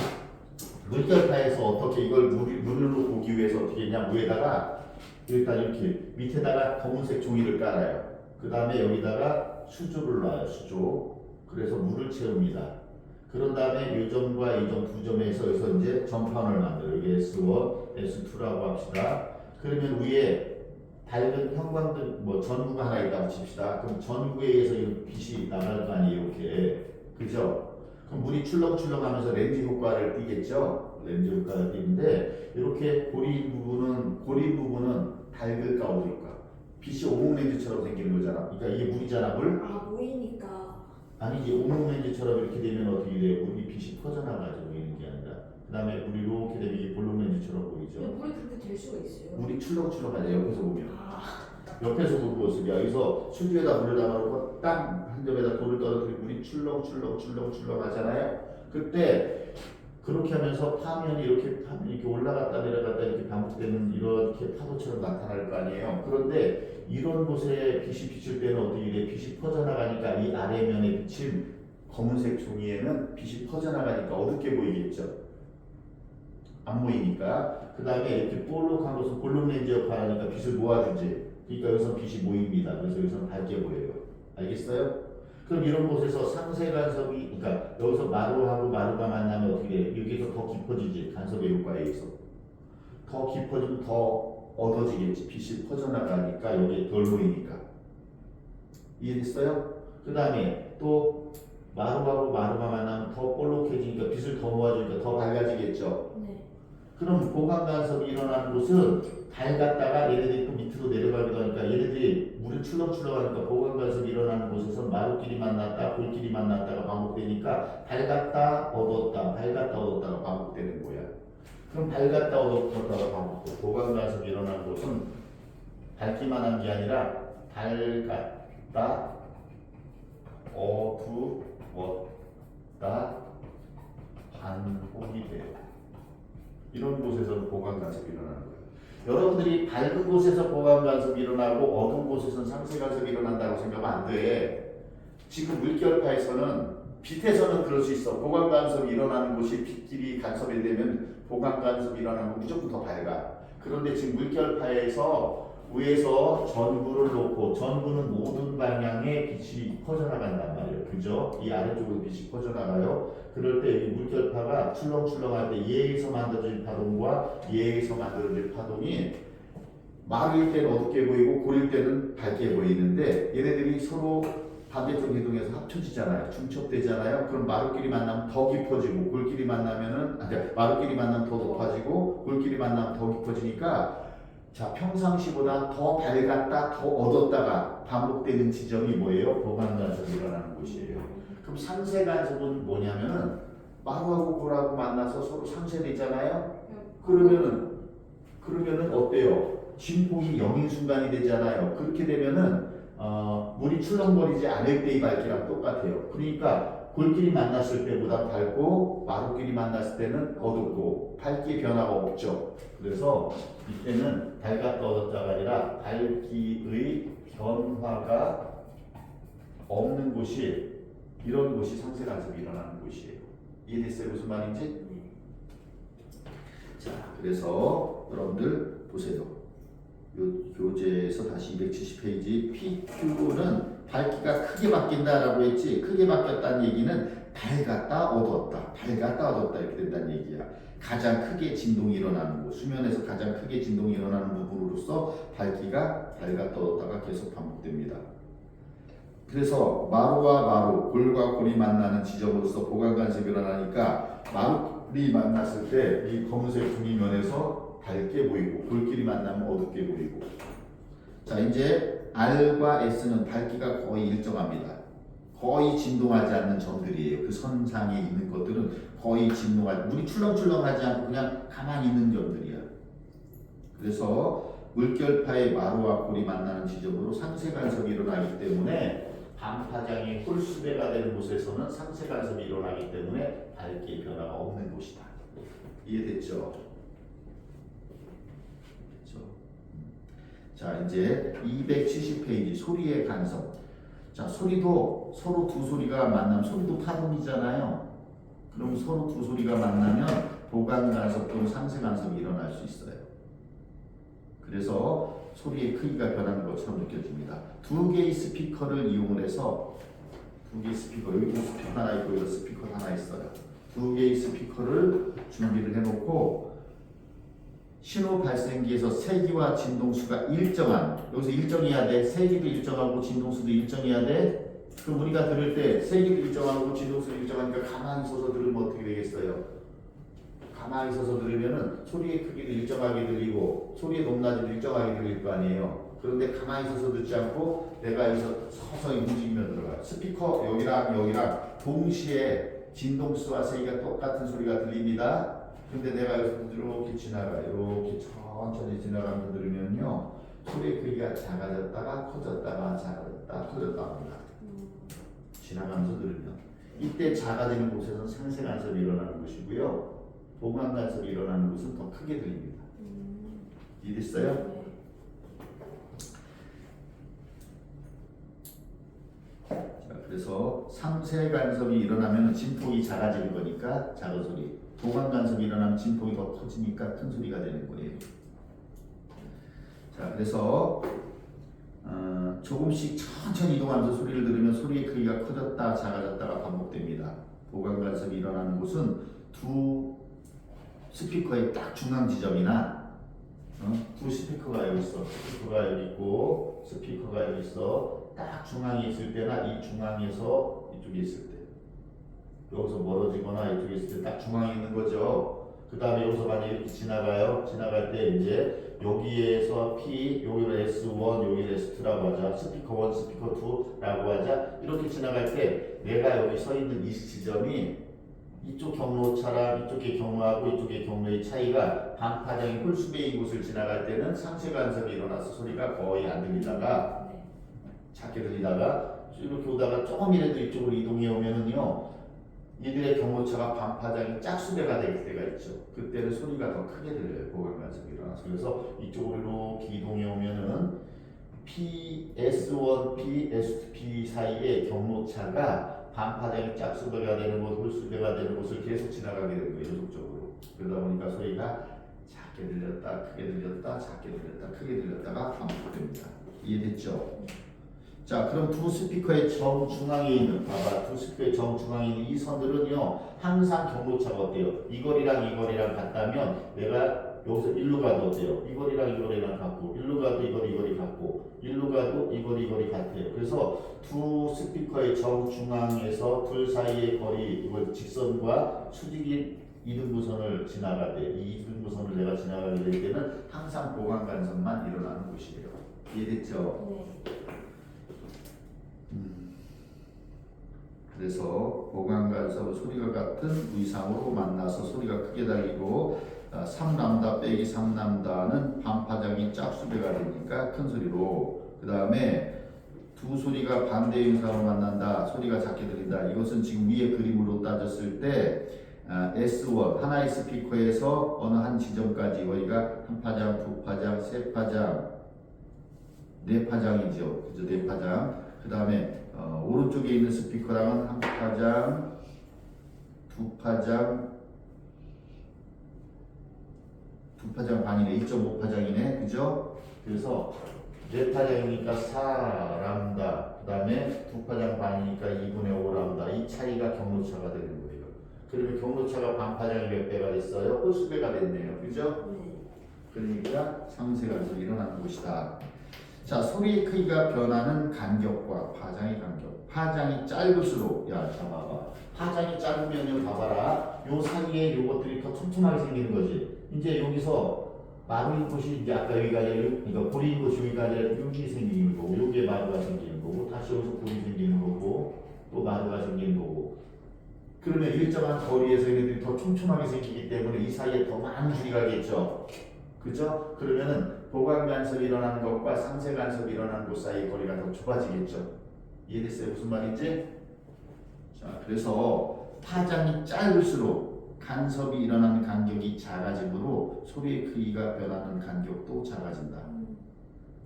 물결파에서 어떻게 이걸 물로 보기 위해서 어떻게 했냐, 위에다가 일단 이렇게 밑에다가 검은색 종이를 깔아요. 그 다음에 여기다가 수조를 놔요, 수조. 그래서 물을 채웁니다. 그런 다음에 이 점과 이 점 두 점에서 여기서 이제 점판을 만들어요. 이게 S1, S2라고 합시다. 그러면 위에 밝은 형광등 뭐 전구가 하나 있다고 칩시다. 그럼 전구에 의해서 이 빛이 나갈 거 아니에요, 이렇게. 그죠? 그럼 물이 출렁출렁하면서 렌즈 효과를 띠겠죠? 렌즈 효과를 띠는데 이렇게 고리 부분은 밝을까 어두울까? 빛이 오목 렌즈처럼 생기는 거잖아. 그러니까 이게 물이잖아, 물. 아, 보이니까. 아니지, 오목 렌즈처럼 이렇게 되면 어떻게 돼요? 물이 빛이 퍼져나가죠, 보이는 게 아니라. 그 다음에 물이 이렇게 되면 이게 볼록 렌즈처럼 보이죠. 근데 물이 그렇게 될 수가 있어요? 물이 출렁출렁하죠, 옆에서 보면. 아, 옆에서 보는 모습이야. 여기서 수주에다 물을 담아놓고 딱 한 점에다 돌을 떨어뜨리고 물이 출렁출렁 하잖아요. 그때 그렇게 하면서 파면이 이렇게 올라갔다 내려갔다 이렇게 반복되는 이렇게 파도처럼 나타날 거 아니에요. 그런데 이런 곳에 빛이 비칠 때는 어떻게 돼? 빛이 퍼져나가니까 이 아래면에 비친 검은색 종이에는 빛이 퍼져나가니까 어둡게 보이겠죠. 안 보이니까. 그 다음에 이렇게 볼록한 곳은 볼록 렌즈 역할을 하니까 빛을 모아주지. 그러니까 여기서 빛이 모입니다. 그래서 여기서는 밝게 보여요. 알겠어요? 그럼 이런 곳에서 상세 간섭이, 그러니까 여기서 마루하고 마루가 만나면 어떻게 돼요? 여기서 더 깊어지지. 간섭의 효과에 의해서. 더 깊어지면 더 어두워지겠지. 빛이 퍼져나가니까 여기에 덜 보이니까. 이해됐어요? 그 다음에 또 마루하고 마루가 만나면 더 볼록해지니까 빛을 더 모아주니까 더 밝아지겠죠. 네. 그럼 보강 간섭이 일어나는 곳은 밝았다가 얘네들이 또 밑으로 내려가기도 하니까 얘네들이 물이 출렁출렁하니까 보강 간섭이 일어나는 곳에서 마루끼리 만났다, 골끼리 만났다가 반복되니까 밝았다, 어두웠다, 밝았다, 어두웠다가 반복되는 거야. 그럼 밝았다, 어두웠다가 반복돼. 보강 간섭이 일어나는 곳은 밝기만 한 게 아니라 밝았다, 어두웠다, 반복이 돼요. 이런 곳에서는 보강 간섭이 일어나는 거예요. 여러분들이 밝은 곳에서 보강 간섭이 일어나고 어두운 곳에서는 상세 간섭이 일어난다고 생각하면 안 돼. 지금 물결파에서는 빛에서는 그럴 수 있어. 보강 간섭이 일어나는 곳이 빛끼리 간섭이 되면 보강 간섭이 일어나면 무조건 더 밝아. 그런데 지금 물결파에서 위에서 전구를 놓고 전구는 모든 방향에 빛이 퍼져나간단 말이에요. 그죠? 이 아래쪽으로 빛이 퍼져나가요. 그럴 때 이 물결파가 출렁출렁할 때 얘에서 만들어질 파동과 얘에서 만들어질 파동이 마루일 때는 어둡게 보이고 고릴 때는 밝게 보이는데 얘네들이 서로 반대쪽 이동해서 합쳐지잖아요. 중첩되잖아요. 그럼 마루끼리 만나면 더 깊어지고 골끼리 만나면은 마루끼리 만나면 더 높아지고 골끼리 만나면 더 깊어지니까 자, 평상시보다 더 밝았다, 더 어둡다가 반복되는 지점이 뭐예요? 보강 간섭이 일어나는 곳이에요. 그럼 상세 간섭은 뭐냐면은 마루하고 골하고 만나서 서로 상쇄되잖아요. 그러면은 어때요? 진폭이 0인 순간이 되잖아요. 그렇게 되면은 물이 출렁거리지 않을 때의 밝기랑 똑같아요. 그러니까 골끼리 만났을 때보다 밝고 마루끼리 만났을 때는 어둡고 밝기의 변화가 없죠. 그래서 이때는 밝았다 어둡다가 아니라 밝기의 변화가 없는 곳이 이런 곳이 상세 간섭이 일어나는 곳이에요. 이해됐어요? 무슨 말인지? 자, 그래서 여러분들 보세요. 요 교재에서 다시 270페이지 PQ는 밝기가 크게 바뀐다라고 했지. 크게 바뀌었다는 얘기는 밝았다 어두웠다, 밝았다 어두웠다 이렇게 된다는 얘기야. 가장 크게 진동이 일어나는 곳, 수면에서 가장 크게 진동이 일어나는 부분으로서 밝기가 밝았다 어둡다가 계속 반복됩니다. 그래서 마루와 마루, 골과 골이 만나는 지점으로서 보강 간섭이 일어나니까 마루끼리 만났을 때 이 검은색 분위면에서 밝게 보이고 골끼리 만나면 어둡게 보이고. 자, 이제 R과 S는 밝기가 거의 일정합니다. 거의 진동하지 않는 점들이에요. 그 선상에 있는 것들은 거의 진동하지, 물이 출렁출렁하지 않고 그냥 가만히 있는 점들이야. 그래서 물결파의 마루와 골이 만나는 지점으로 상세 간섭이 일어나기 때문에 반파장이 홀수배가 되는 곳에서는 상세 간섭이 일어나기 때문에 밝기의 변화가 없는 곳이다. 이해됐죠? 그렇죠? 자, 이제 270페이지 소리의 간섭. 자, 소리도 서로 두 소리가 만나면 소리도 파동이잖아요. 그럼 서로 두 소리가 만나면 보강 간섭 또는 상세 간섭이 일어날 수 있어요. 그래서 소리의 크기가 변하는 것처럼 느껴집니다. 두 개의 스피커를 이용을 해서 두 개의 스피커, 여기도 스피커 하나 있고 여기 스피커 하나 있어요. 두 개의 스피커를 준비를 해놓고 신호 발생기에서 세기와 진동수가 일정한, 여기서 일정해야 돼. 세기도 일정하고 진동수도 일정해야 돼. 그럼 우리가 들을 때 세기도 일정하고 진동수도 일정하니까 가만히 서서 들으면 어떻게 되겠어요? 가만히 서서 들으면은 소리의 크기도 일정하게 들리고 소리의 높낮이도 일정하게 들릴 거 아니에요. 그런데 가만히 서서 듣지 않고 내가 여기서 서서히 움직이며 들어가요. 스피커 여기랑 동시에 진동수와 세기가 똑같은 소리가 들립니다. 근데 내가 여기서 이렇게 지나가요. 이렇게 천천히 지나가면서 들으면요. 소리의 크기가 작아졌다가 커졌다가 작아졌다가 커졌다 합니다. 지나가면서 들으면. 이때 작아지는 곳에서는 상세 간섭이 일어나는 것이고요. 보강 간섭이 일어나는 곳은 더 크게 들립니다. 이해됐어요? 네. 자, 그래서 상세 간섭이 일어나면 진폭이 작아지는 거니까 작은 소리. 보강 간섭이 일어나면 진폭이 더 커지니까 큰 소리가 되는 거예요. 자, 그래서 조금씩 천천히 이동하면서 소리를 들으면 소리의 크기가 커졌다 작아졌다가 반복됩니다. 보강 간섭이 일어나는 곳은 두 스피커의 딱 중앙 지점이나 두 스피커가 여기 있어. 스피커가 여기 있고 스피커가 여기 있어. 딱 중앙에 있을 때나 이 중앙에서 이쪽에 있을 때 여기서 멀어지거나 이쪽에 있을 때 딱 중앙에 있는 거죠. 그 다음에 여기서 만약에 이렇게 지나가요. 지나갈 때 이제 여기에서 P, 여기를 S1, 여기를 S2라고 하자. 스피커 1, 스피커 2라고 하자. 이렇게 지나갈 때 내가 여기 서 있는 이 지점이 이쪽 경로차랑 이쪽의 경로하고 이쪽의 경로의 차이가 반파장이 홀수배인 곳을 지나갈 때는 상세 간섭이 일어나서 소리가 거의 안 들리다가 네. 작게 들리다가 이렇게 오다가 조금이라도 이쪽으로 이동해 오면은요 이들의 경로차가 반파장이 짝수배가 될 때가 있죠. 그때는 소리가 더 크게 들려요. 보강 간섭이 일어나서. 그래서 이쪽으로 이렇게 이동해 오면은 PS1, PS2 사이의 경로차가 반파장이 짝수배가 되는 곳, 홀수배가 되는 곳을 계속 지나가게 되는 거예요. 연속적으로. 그러다 보니까 소리가 작게 들렸다, 크게 들렸다, 작게 들렸다, 크게 들렸다가 반복됩니다. 이해됐죠? 자, 그럼 두 스피커의 정중앙에 있는, 봐봐, 두 스피커의 정중앙에 있는 이 선들은요, 항상 경로차가 어때요? 이 거리랑 같다면 내가 여기서 일로 가도 어때요? 이 거리랑 같고, 일로 가도 이 거리 같고, 일로 가도 이 거리 같아요. 그래서 두 스피커의 정중앙에서 둘 사이의 거리, 이걸 직선과 수직인 이등분선을 지나갈 때, 이 이등분선을 내가 지나가게 될 때는 항상 보강 간섭만 일어나는 곳이에요. 이해됐죠? 네. 그래서 보강 간섭은 소리가 같은 위상으로 만나서 소리가 크게 달리고 3람다 빼기 3람다는 반파장이 짝수배가 되니까 큰 소리로, 그 다음에 두 소리가 반대 위상으로 만난다, 소리가 작게 들린다. 이것은 지금 위에 그림으로 따졌을 때 S1 하나의 스피커에서 어느 한 지점까지 거리가 한 파장, 두 파장, 세 파장, 네 파장이죠. 그죠? 네 파장. 그 다음에 오른쪽에 있는 스피커랑은 한 파장, 두 파장, 두 파장 반이네. 2.5파장이네. 그죠? 그래서 네 파장이니까 4람다. 그 다음에 두 파장 반이니까 2분의 5람다. 이 차이가 경로차가 되는 거예요. 그러면 경로차가 반파장이 몇 배가 됐어요? 홀수배가 됐네요. 그죠? 네. 그러니까 상세 간섭이 일어나는 곳이다. 자, 소리의 크기가 변하는 간격과 파장의 간격. 파장이 짧을수록, 야, 자 봐봐. 파장이 짧으면요, 봐봐라. 요 사이에 요것들이 더 촘촘하게 생기는 거지. 이제 여기서 마루인 곳이 이제 아까 여기가 아니라, 그러니까 고리인 곳이 여기가 아니라 여기 생기는 거고, 여기에 마루가 생기는 거고, 다시 여기서 고리 생기는 거고, 또 마루가 생기는 거고. 그러면 일정한 거리에서 얘네들이 더 촘촘하게 생기기 때문에 이 사이에 더 많은 줄이 가겠죠. 그죠? 그러면은 보강 간섭이 일어나는 것과 상세 간섭이 일어나는 곳 사이의 거리가 더 좁아지겠죠. 이해됐어요? 무슨 말인지? 자, 그래서 파장이 짧을수록 간섭이 일어나는 간격이 작아지므로 소리의 크기가 변하는 간격도 작아진다.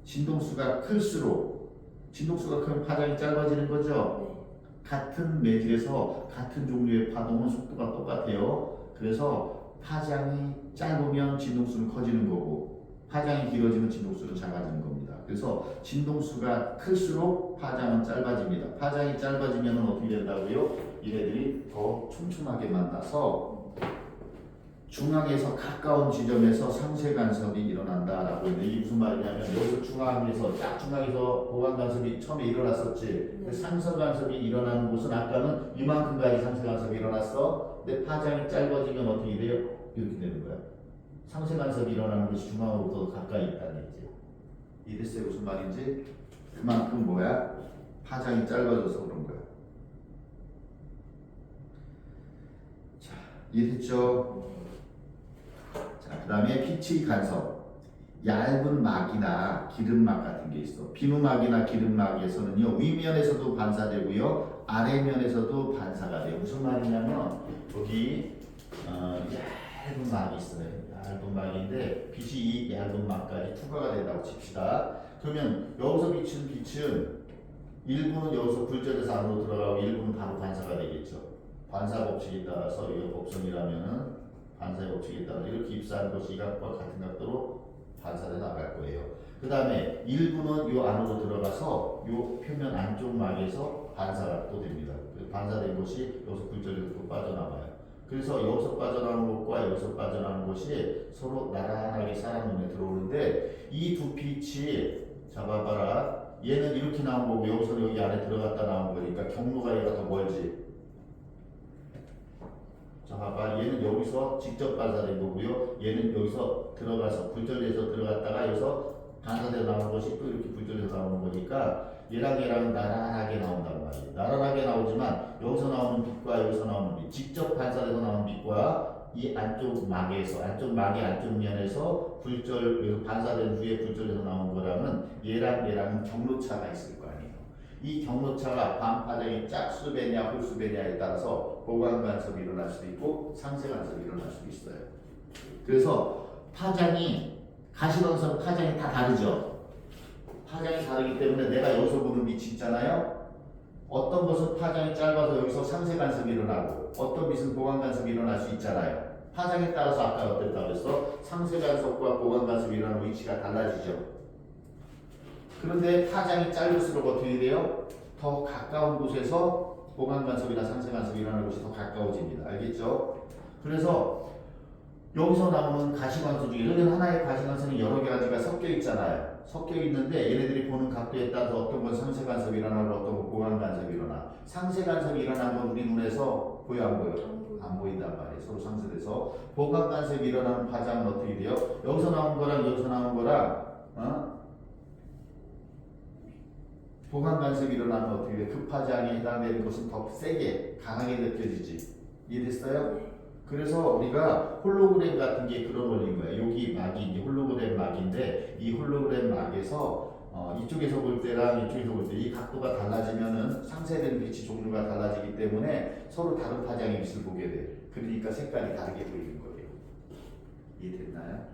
진동수가 클수록 진동수가 크면 파장이 짧아지는 거죠. 네. 같은 매질에서 같은 종류의 파동은 속도가 똑같아요. 그래서 파장이 짧으면 진동수는 커지는 거고 파장이 길어지면 진동수는 작아지는 겁니다. 그래서 진동수가 클수록 파장은 짧아집니다. 파장이 짧아지면 어떻게 된다고요? 얘네들이 더 촘촘하게 만나서 중앙에서 가까운 지점에서 상쇄 간섭이 일어난다라고 했는데 이게 무슨 말이냐면 여기서 중앙에서 딱 중앙에서 보강 간섭이 처음에 일어났었지. 근데 상쇄 간섭이 일어나는 곳은 아까는 이만큼까지 상쇄 간섭이 일어났어. 근데 파장이 짧아지면 어떻게 돼요? 이렇게 되는 거야. 상쇄 간섭이 일어나는 곳이 중앙으로부터 가까이 있다는 얘기지. 이해됐어요? 무슨 말인지? 그만큼 뭐야? 파장이 짧아져서 그런 거야. 자, 이해됐죠? 자, 그 다음에 빛의 간섭. 얇은 막이나 기름막 같은 게 있어. 비누막이나 기름막에서는요, 위면에서도 반사되고요, 아래면에서도 반사가 돼요. 무슨 말이냐면, 여기, 얇은 막이 있어요. 얇은 막인데, 빛이 이 얇은 막까지 투과가 된다고 칩시다. 그러면, 여기서 비치는 빛은 일부는 여기서 굴절해서 안으로 들어가고, 일부는 바로 반사가 되겠죠. 반사 법칙에 따라서, 이 법성이라면은, 반사의 법칙에 따라 이렇게 입사하는 것이 이 각과 같은 각도로 반사돼 나갈 거예요. 그 다음에 일부는 요 안으로 들어가서 요 표면 안쪽 막에서 반사가 또 됩니다. 반사된 것이 여기서 굴절해서 또 빠져나가요. 그래서 여기서 빠져나오는 것과 여기서 빠져나오는 것이 서로 나란하게 사람 눈에 들어오는데 이 두 빛이 잡아봐라. 얘는 이렇게 나온 거고 여기서 여기 안에 들어갔다 나온 거니까 경로가 얘가 더 멀지. 자, 봐봐. 얘는 여기서 직접 반사된 거고요. 얘는 여기서 들어가서 굴절해서 들어갔다가 여기서 반사되어 나오는 것이 또 이렇게 굴절해서 나오는 거니까 얘랑 나란하게 나온단 말이에요. 나란하게 나오지만 여기서 나오는 빛과 여기서 나오는 빛, 직접 반사돼서 나오는 빛과 이 안쪽 막에서 안쪽 막의 안쪽 면에서 굴절 반사된 후에 굴절해서 나온 거랑은 얘랑은 경로차가 있을 거 아니에요. 이 경로차가 반파장이 짝수배냐 홀수배냐에 따라서 보강 간섭이 일어날 수도 있고 상쇄 간섭이 일어날 수도 있어요. 그래서 파장이 가시광선 파장이 다 다르죠. 파장이 다르기 때문에 내가 여기서 보는 빛이 있잖아요. 어떤 것은 파장이 짧아서 여기서 상쇄 간섭이 일어나고 어떤 빛은 보강 간섭이 일어날 수 있잖아요. 파장에 따라서 아까 어땠다고 했어? 상쇄 간섭과 보강 간섭이 일어나는 위치가 달라지죠. 그런데 파장이 짧을수록 어떻게 돼요? 더 가까운 곳에서 보강 간섭이나 상쇄 간섭이 일어나는 곳이 더 가까워집니다. 알겠죠? 그래서 여기서 나오는 가시광선 중에 여기는 하나의 가시광선이 여러 가지가 섞여 있잖아요. 섞여 있는데 얘네들이 보는 각도에 따라서 어떤 건 상쇄 간섭이 일어나고 어떤 건 보강 간섭이 일어나. 상쇄 간섭이 일어난 건 우리 눈에서 보여 안 보여? 안 보인단 말이에요. 서로 상쇄돼서 보강 간섭이 일어나는 파장은 어떻게 돼요? 여기서 나온 거랑 여기서 나온 거랑 보강 간섭이 일어나면 어떻게 돼? 그 파장에 해당되는 것은 더 세게 강하게 느껴지지. 이해됐어요? 그래서 우리가 홀로그램 같은 게 그런 원리인 거예요. 여기 막이 이제 홀로그램 막인데 이 홀로그램 막에서 이쪽에서 볼 때랑 이쪽에서 볼 때 이 각도가 달라지면은 상쇄된 빛의 종류가 달라지기 때문에 서로 다른 파장의 빛을 보게 돼. 그러니까 색깔이 다르게 보이는 거예요. 이해됐나요?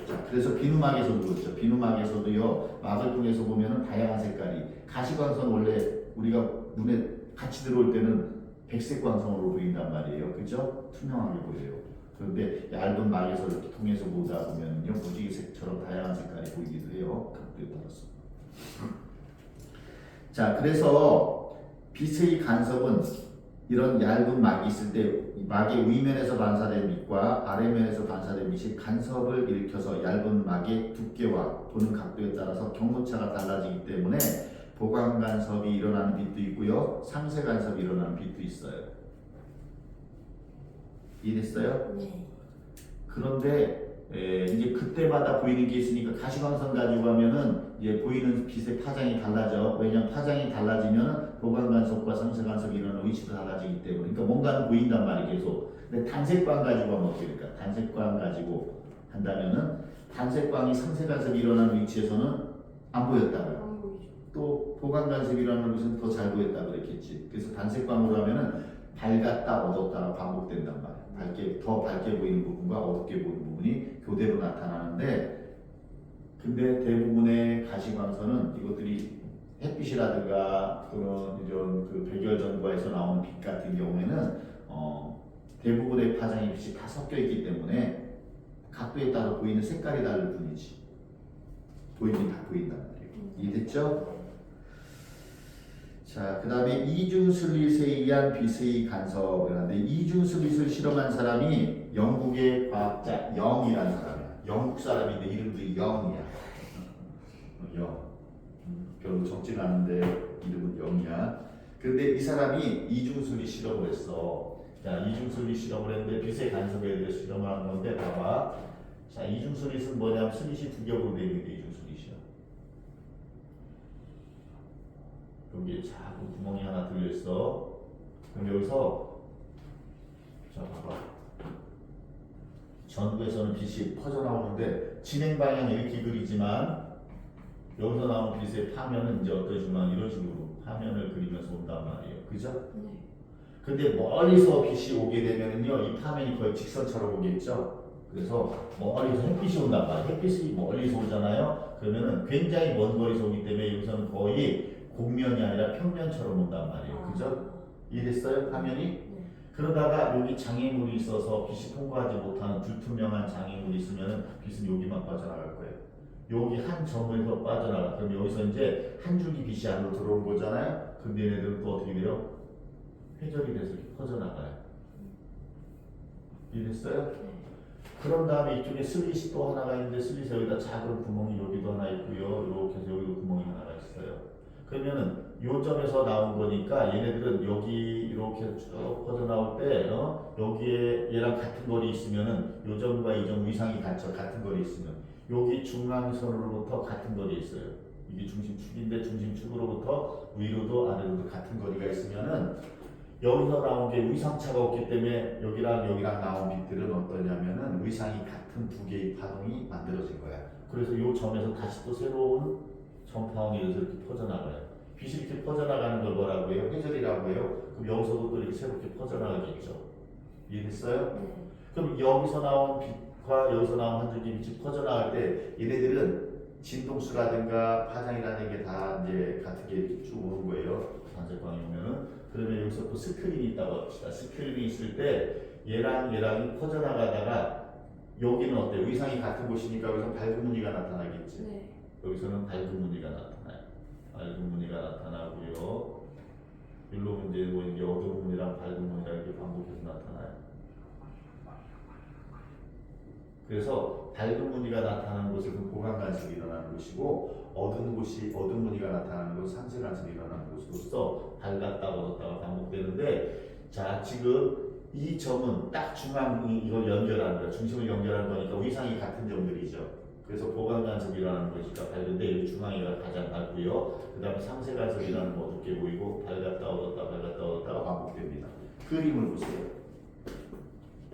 자, 그래서 비누막에서도 그렇죠. 비누막에서도요, 막을 통해서 보면은 다양한 색깔이. 가시광선 원래 우리가 눈에 같이 들어올 때는 백색 광선으로 보인단 말이에요. 그죠? 투명하게 보여요. 그런데 얇은 막에서 이렇게 통해서 보다 보면요, 무지개색처럼 다양한 색깔이 보이기도 해요. 각도에 따라서. 자, 그래서 빛의 간섭은 이런 얇은 막이 있을 때 막의 위면에서 반사된 빛과 아래면에서 반사된 빛이 간섭을 일으켜서 얇은 막의 두께와 보는 각도에 따라서 경로차가 달라지기 때문에 보강 간섭이 일어나는 빛도 있고요, 상쇄 간섭이 일어나는 빛도 있어요. 이해됐어요? 네. 그런데 이제 그때마다 보이는 게 있으니까 가시광선 가지고 하면은 이제 보이는 빛의 파장이 달라져. 왜냐면 파장이 달라지면은 보강 간섭과 상쇄 간섭이 일어나는 위치도 달라지기 때문에. 그러니까 뭔가는 보인단 말이 계속. 근데 단색광 가지고 하면 어떻게 될까? 단색광 가지고 한다면은 단색광이 상쇄 간섭이 일어나는 위치에서는 안 보였다고요. 안 보이죠. 또 보강 간섭이라는 것은 더 잘 보였다 그랬겠지. 그래서 단색광으로 하면은 밝았다 어둡다가 반복된단 말이야. 더 밝게 보이는 부분과 어둡게 보이는 부분이 교대로 나타나는데, 근데 대부분의 가시광선은 이것들이 햇빛이라든가 그런 이런 그 백열전구에서 나오는 빛 같은 경우에는 대부분의 파장의 빛이 다 섞여 있기 때문에 각도에 따라 보이는 색깔이 다를 뿐이지 보이긴 다 보인단 말이에요. 이해됐죠? 자, 그 다음에 이중슬릿에 의한 빛의 간섭을 하는데, 이중슬릿을 실험한 사람이 영국의 과학자 영이라는 사람이야. 영국 사람인데 이름도 영이야. 영. 별로 적진 않은데 이름은 영이야. 근데 이 사람이 이중슬릿 실험을 했어. 자, 이중슬릿 실험을 했는데 빛의 간섭에 대해서 실험을 한 건데, 봐봐. 자, 이중슬릿은 뭐냐면 슬릿이 두 겹으로 되어 있는 게 이중슬릿이야. 여기에 작은 구멍이 하나 들려있어. 그럼 여기서 자, 봐봐. 전구에서는 빛이 퍼져나오는데 진행 방향이 이렇게 그리지만 여기서 나오는 빛의 파면은 이제 어떠시면 이런 식으로 파면을 그리면서 온단 말이에요. 그죠? 네. 근데 멀리서 빛이 오게 되면은요, 이 파면이 거의 직선처럼 오겠죠? 그래서 멀리서 햇빛이 온단 말이에요. 햇빛이 멀리서 오잖아요? 그러면은 굉장히 먼 거리에서 오기 때문에 여기서는 거의 곡면이 아니라 평면처럼 온단 말이에요. 그죠? 이해됐어요? 화면이? 네. 그러다가 여기 장애물이 있어서 빛이 통과하지 못하는 불투명한 장애물이 있으면 빛은 여기만 빠져나갈 거예요. 여기 한 점에서 빠져나가. 그럼 여기서 이제 한 줄기 빛이 안으로 들어온 거잖아요? 근데 얘네들은 또 어떻게 돼요? 회절이 돼서 이렇게 퍼져나가요. 이해됐어요? 네. 그런 다음에 이쪽에 슬릿이 또 하나가 있는데, 슬릿에 여기다 작은 구멍이 여기도 하나 있고요. 이렇게 해서 여기도 구멍이 하나가 있어요. 그러면은 요 점에서 나온 거니까 얘네들은 여기 이렇게 쭉 퍼져 나올 때 여기에 얘랑 같은 거리 있으면은 요 점과 이 점 위상이 같은 거리 있으면 여기 중앙선으로부터 같은 거리에 있어요. 이게 중심축인데 중심축으로부터 위로도 아래로도 같은 거리가 있으면은 여기서 나온 게 위상차가 없기 때문에 여기랑 나온 빛들은 어떠냐면은 위상이 같은 두 개의 파동이 만들어진 거야. 그래서 이 점에서 다시 또 새로운 전파원이 이렇게 퍼져나가요. 빛이 이렇게 퍼져나가는 걸 뭐라고 해요? 회절이라고 해요. 그럼 여기서도 또 이렇게 새롭게 퍼져나가겠죠. 이해됐어요? 네. 그럼 여기서 나온 빛과 여기서 나온 한 줄기 빛이 퍼져나갈 때 얘네들은 진동수라든가 파장이라는 게 다 이제 같은 게 이렇게 쭉 오는 거예요. 단색광이 오면은. 그러면 여기서 또 스크린이 있다고 합시다. 스크린이 있을 때 얘랑이 퍼져나가다가 여기는 어때요? 위상이 같은 곳이니까 여기서 밝은 무늬가 나타나겠지. 네. 여기서는 밝은 무늬가 나타나요. 밝은 무늬가 나타나고요. 일로 이제 뭐 이게 어두운 무늬랑 밝은 무늬가 이렇게 반복해서 나타나요. 그래서 밝은 무늬가 나타나는 곳은 보강 간섭이 일어나는 곳이고, 어두운 무늬가 나타나는 곳은 상쇄 간섭이 일어나는 곳으로서 밝았다 어둡다가 반복되는데, 자, 지금 이 점은 딱 중앙이 이걸 연결하는 거야. 중심을 연결하는 거니까 위상이 같은 점들이죠. 그래서 보강 간섭이 일어나는 것이니까 밝은데 여기 중앙이가 가장 밝고요. 그 다음에 상쇄 간섭이 일어나는 거 어둡게 보이고, 밝았다 어둡다가 반복됩니다. 그림을 보세요.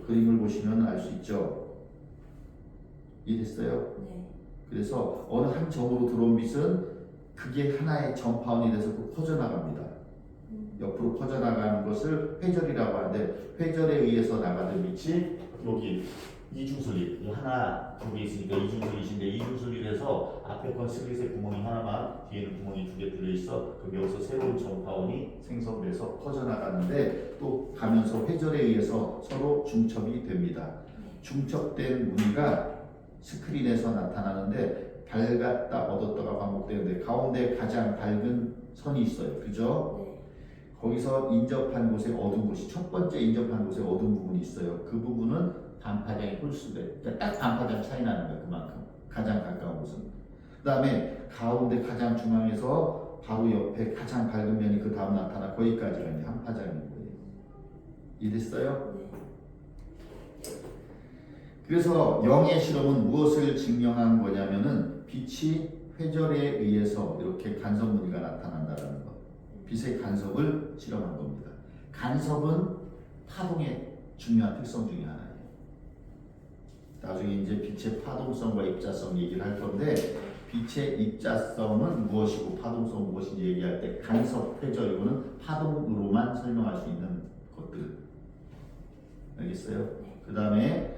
그림을 보시면 알 수 있죠. 이해됐어요? 네. 그래서 어느 한 점으로 들어온 빛은 그게 하나의 전파원이 돼서 또 퍼져나갑니다. 옆으로 퍼져나가는 것을 회절이라고 하는데, 회절에 의해서 나가는 빛이 여기 이중슬릿, 하나 두 개 있으니까 이중슬릿인데, 이중슬릿에서 앞에 건 슬릿에 구멍이 하나만, 뒤에는 구멍이 두 개 들어있어. 그럼 여기서 새로운 전파원이 생성돼서 퍼져나가는데, 또 가면서 회절에 의해서 서로 중첩이 됩니다. 중첩된 무늬가 스크린에서 나타나는데 밝았다 어둡다가 반복되는데, 가운데 가장 밝은 선이 있어요. 그죠? 네. 거기서 인접한 곳에 어두운 곳이, 첫 번째 인접한 곳에 어두운 부분이 있어요. 그 부분은 반파장이 홀수돼. 그러니까 딱 반파장 차이 나는 거예요. 그만큼 가장 가까운 곳은. 그 다음에 가운데 가장 중앙에서 바로 옆에 가장 밝은 면이 그 다음 나타나 거기까지가 이제 한 파장인 거예요. 이해됐어요? 네. 그래서 영의 실험은 무엇을 증명한 거냐면은 빛이 회절에 의해서 이렇게 간섭 무늬가 나타난다는 것. 빛의 간섭을 실험한 겁니다. 간섭은 파동의 중요한 특성 중에 하나예요. 나중에 이제 빛의 파동성과 입자성 얘기를 할 건데, 빛의 입자성은 무엇이고 파동성은 무엇인지 얘기할 때 간섭, 회저 이거는 파동으로만 설명할 수 있는 것들. 알겠어요? 그 다음에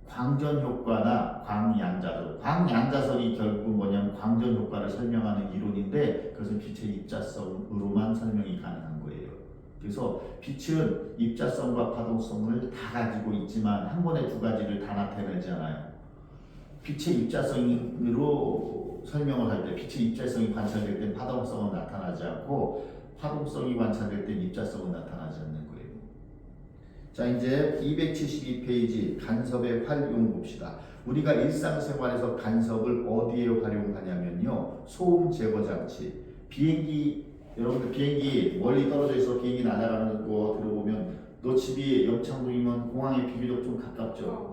광전 효과나 광양자설. 광양자설이 결국 뭐냐면 광전 효과를 설명하는 이론인데 그것은 빛의 입자성으로만 설명이 가능한 거예요. 그래서 빛은 입자성과 파동성을 다 가지고 있지만 한 번에 두 가지를 다 나타내지 않아요. 빛의 입자성으로 설명을 할 때 빛의 입자성이 관찰될 때 파동성은 나타나지 않고 파동성이 관찰될 때 입자성은 나타나지 않는 거예요. 자, 이제 272페이지 간섭의 활용 봅시다. 우리가 일상생활에서 간섭을 어디에 활용하냐면요. 소음 제거 장치. 비행기, 여러분들 비행기 멀리 떨어져 있어 비행기 날아가는 거 들어보면 너 집이 영창동이면 공항에 비교적 좀 가깝죠.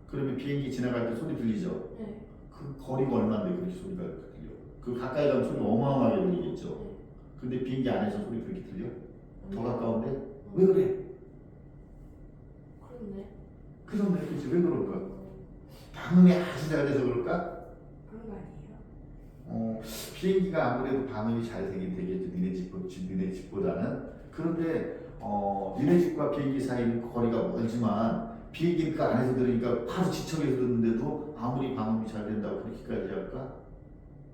그러면 비행기 지나갈 때 소리 들리죠? 네. 그 거리가 얼마인데 그렇게 소리가 들려? 그 가까이 가면 소리가 어마어마하게 들리겠죠? 근데 비행기 안에서 소리 그렇게 들려? 더 가까운데? 왜 그래? 그런데 그치 왜 그럴까? 방음이 아주 잘 돼서 그럴까? 그런 거 아니에요? 비행기가 아무래도 방음이 잘 되긴 되겠죠. 니네 집보다는. 그런데 니네 집과 비행기 사이는 거리가 멀지만 비행기 그 안에서 들으니까 바로 지척에서 듣는데도 아무리 방음이 잘 된다고 그렇게까지 할까?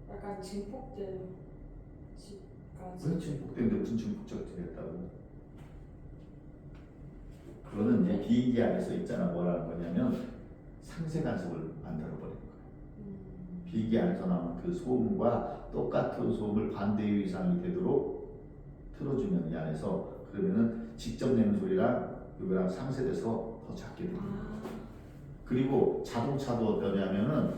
약간 증폭된 집까지. 왜 증폭되는데 무슨 증폭적이 됐다고? 그거는 이제 비행기 안에서 있잖아. 뭐라는 거냐면 상세 간섭을 만들어 버리는 거야. 비행기 안에서 나오는 그 소음과 똑같은 소음을 반대의 이상이 되도록 틀어주면 이 안에서 그러면은 직접 내는 소리랑 이거랑 상쇄돼서 더 작게 들립니다. 그리고 자동차도 어떠냐면은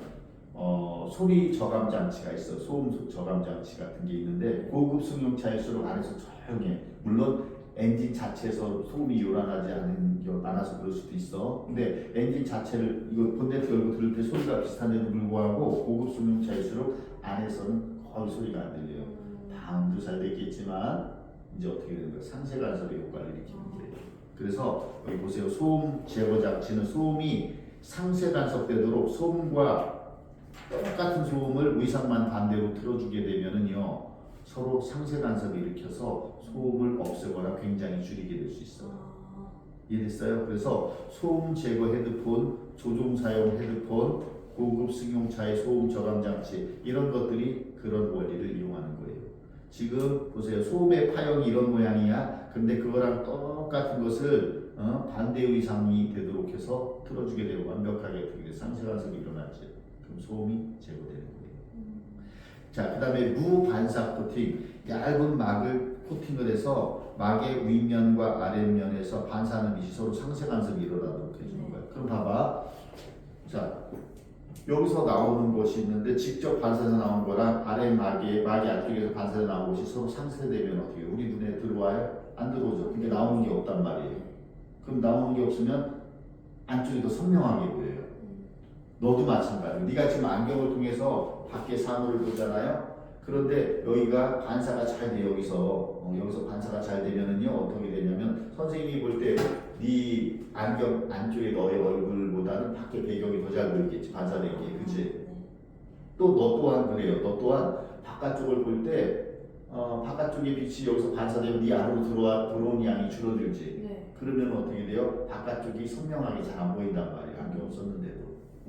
소리 저감 장치가 있어. 소음 저감 장치 같은 게 있는데 고급 승용차일수록 안에서 조용해. 물론 엔진 자체에서 소음이 요란하지 않아서 그럴 수도 있어. 근데 엔진 자체를 이거 본네트 열고 들을 때 소리가 비슷한데도 불구하고 고급 승용차일수록 안에서는 거의 소리가 안 들려요. 방음도 잘 됐겠지만 이제 어떻게 되는 거야? 상세 간섭의 효과를 일으키는 거예요. 그래서 여기 보세요. 소음 제거 장치는 소음이 상세 간섭되도록 소음과 똑같은 소음을 의상만 반대로 틀어주게 되면은요. 서로 상세 간섭을 일으켜서 소음을 없애거나 굉장히 줄이게 될 수 있어. 이해됐어요? 그래서 소음 제거 헤드폰, 조종 사용 헤드폰, 고급 승용차의 소음 저감 장치 이런 것들이 그런 원리를 이용하는 거예요. 지금 보세요. 소음의 파형이 이런 모양이야. 근데 그거랑 똑같은 것을 반대의 상이 되도록 해서 틀어주게 되고 완벽하게 되게 상세 간섭이 일어나지. 그럼 소음이 제거되는 거예요. 자, 그 다음에 무반사 코팅, 얇은 막을 코팅을 해서 막의 윗면과 아랫면에서 반사하는 빛이 서로 상세 간섭이 일어나도록 해주는 거야. 그럼 봐봐. 자, 여기서 나오는 것이 있는데 직접 반사해서 나온 거랑 아래 막이 안쪽에서 반사해서 나온 것이 서로 상쇄되면 어떻게 해요? 우리 눈에 들어와요? 안 들어오죠. 근데 나오는 게 없단 말이에요. 그럼 나오는 게 없으면 안쪽이 더 선명하게 보여요. 너도 마찬가지로 네가 지금 안경을 통해서 밖에 사물을 보잖아요. 그런데 여기가 반사가 잘 돼. 여기서 반사가 잘 되면은요 어떻게 되냐면 선생님이 볼 때 네 안경 안쪽에 너의 얼굴보다는 밖에 배경이 더 잘 보이겠지. 반사된 게. 그치? 또 너 또한 그래요. 너 또한 바깥쪽을 볼 때 바깥쪽의 빛이 여기서 반사되면 네 안으로 들어온 양이 줄어들지. 네. 그러면 어떻게 돼요? 바깥쪽이 선명하게 잘 안 보인단 말이에요. 안경 썼는데도.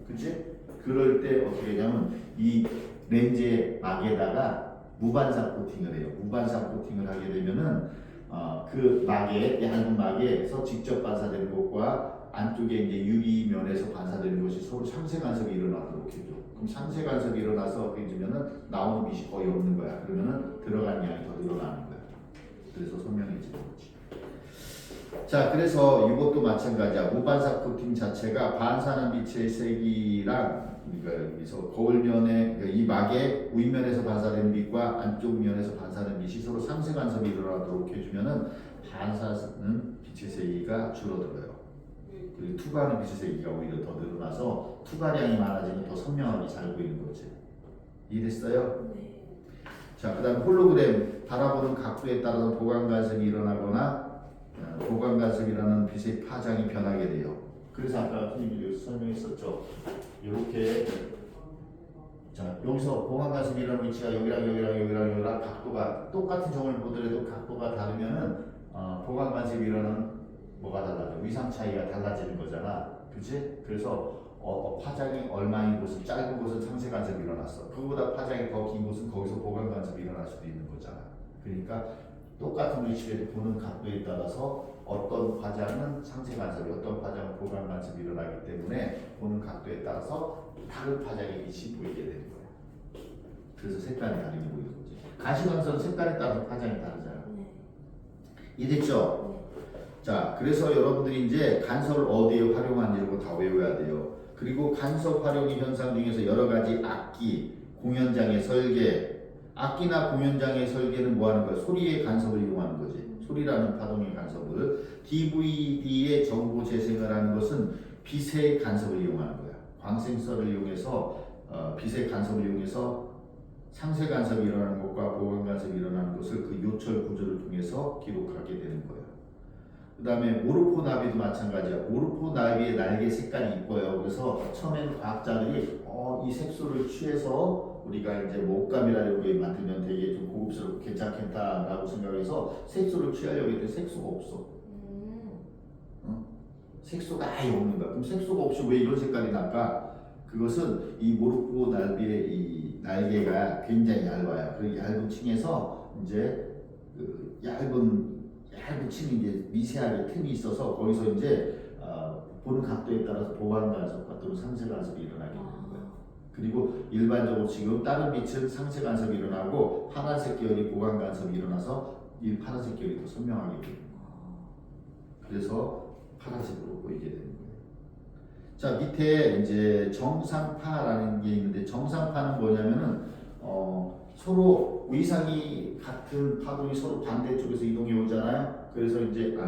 그치? 그럴 때 어떻게 하냐면 이 렌즈의 막에다가 무반사 코팅을 해요. 무반사 코팅을 하게 되면은 그 막에 얇은 막에서 직접 반사되는 것과 안쪽에 이제 유리면에서 반사되는 것이 서로 상세 간섭이 일어나도록 해줘. 그럼 상세 간섭이 일어나서 어떻게 되면은 나오는 빛이 거의 없는 거야. 그러면은 들어간 양이 더 늘어나는 거야. 그래서 선명해지는 거지. 자, 그래서 이것도 마찬가지야. 무반사 코팅 자체가 반사하는 빛의 색이랑 그러니까 여기서 거울면에 그러니까 이 막의 윗면에서 반사되는 빛과 안쪽 면에서 반사되는 빛이 서로 상세 간섭이 일어나도록 해주면은 반사하는 빛의 세기가 줄어들어요. 그리고 투과하는 빛의 세기가 오히려 더 늘어나서 투과량이 많아지면 더 선명하게 잘 보이는 거지. 이해됐어요? 네. 자, 그 다음 홀로그램 바라보는 각도에 따라서 보강 간섭이 일어나거나 보강 간섭이라는 빛의 파장이 변하게 돼요. 그래서 아까 선생님이 설명했었죠. 이렇게 자, 여기서 보강 간섭이 일어나는 위치가 여기랑 각도가 똑같은 점을 보더라도 각도가 다르면은 보강 간섭이 일어나는 뭐가 달라져? 위상 차이가 달라지는 거잖아. 그치? 그래서 파장이 얼마인 곳은 짧은 곳은 상세 간섭이 일어났어. 그거보다 파장이 더 긴 곳은 거기서 보강 간섭이 일어날 수도 있는 거잖아. 그러니까 똑같은 위치에도 보는 각도에 따라서 어떤 파장은 상세 간섭이, 어떤 파장은 보강 간섭이 일어나기 때문에 보는 각도에 따라서 다른 파장의 빛이 보이게 되는 거야. 그래서 색깔이 다르게 보이는 거지. 가시광선은 색깔에 따라서 파장이 다르잖아. 네. 이해됐죠? 네. 자, 그래서 여러분들이 이제 간섭을 어디에 활용하는지 다 외워야 돼요. 그리고 간섭 활용 현상 중에서 여러 가지 악기, 공연장의 설계, 악기나 공연장의 설계는 뭐 하는 거야? 소리의 간섭을 이용하는 거지. 소리라는 파동의 간섭을. DVD의 정보 재생을 하는 것은 빛의 간섭을 이용하는 거야. 광생설을 이용해서 빛의 간섭을 이용해서 상세 간섭이 일어나는 것과 보강 간섭이 일어나는 것을 그 요철 구조를 통해서 기록하게 되는 거야. 그 다음에 오르포 나비도 마찬가지야. 오르포 나비의 날개 색깔이 이뻐요. 그래서 처음에는 과학자들이 이 색소를 취해서 우리가 이제 목감이라는 게 만들면 되게 좀 고급스럽고 괜찮겠다라고 생각해서 색소를 취하려고 했더니 색소가 없어. 색소가 아예 없는 거야. 그럼 색소가 없이 왜 이런 색깔이 날까? 그것은 이 모르포 나비의 이 날개가 굉장히 얇아요. 그 얇은 층에서 이제 그 얇은 층이 이제 미세하게 틈이 있어서 거기서 이제 보는 각도에 따라서 보강 간섭과 또는 상세 간섭이 일어나게 되는 거예요. 그리고 일반적으로 지금 다른 빛은 상세 간섭이 일어나고 파란색 계열이 보강 간섭이 일어나서 이 파란색 계열이 더 선명하게 돼요. 그래서 파란색으로 보이게 되는 거예요. 자, 밑에 이제 정상파라는 게 있는데 정상파는 뭐냐면은 서로 위상이 같은 파동이 서로 반대쪽에서 이동해 오잖아요. 그래서 이제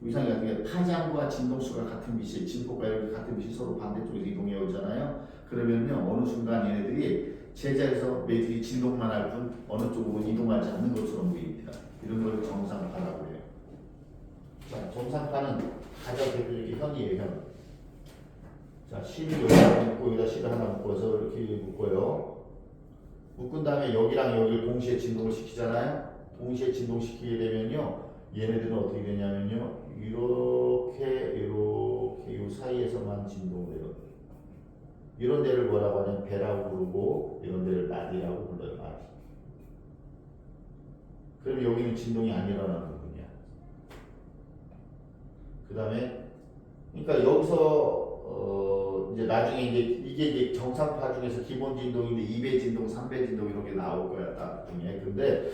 위상이 같은 게 파장과 진동수가 같은 빛이 진폭과 이렇게 같은 빛이 서로 반대쪽에서 이동해 오잖아요. 그러면요 어느 순간 얘네들이 제자리에서 매들이 진동만 할 뿐 어느 쪽으로 이동하지 않는 것처럼 보입니다. 이런 걸 정상파라고 해요. 자, 정상파는 가장 대표적인 현이에요, 현. 자, 실을 여기다 묶고 여기다 실을 하나 묶어서 이렇게 묶어요. 묶은 다음에 여기랑 여기를 동시에 진동을 시키잖아요. 동시에 진동시키게 되면요, 얘네들은 어떻게 되냐면요, 이렇게 이 사이에서만 진동을 해요. 이런 데를 뭐라고 하냐면 배라고 부르고 이런 데를 나디라고 불러요. 나디. 그럼 여기는 진동이 안 일어나는 부분이야. 그 다음에 그러니까 여기서 이제 나중에 이게 이제 정상파 중에서 기본 진동인데 2배 진동, 3배 진동 이런 게 나올 거야 나중에. 근데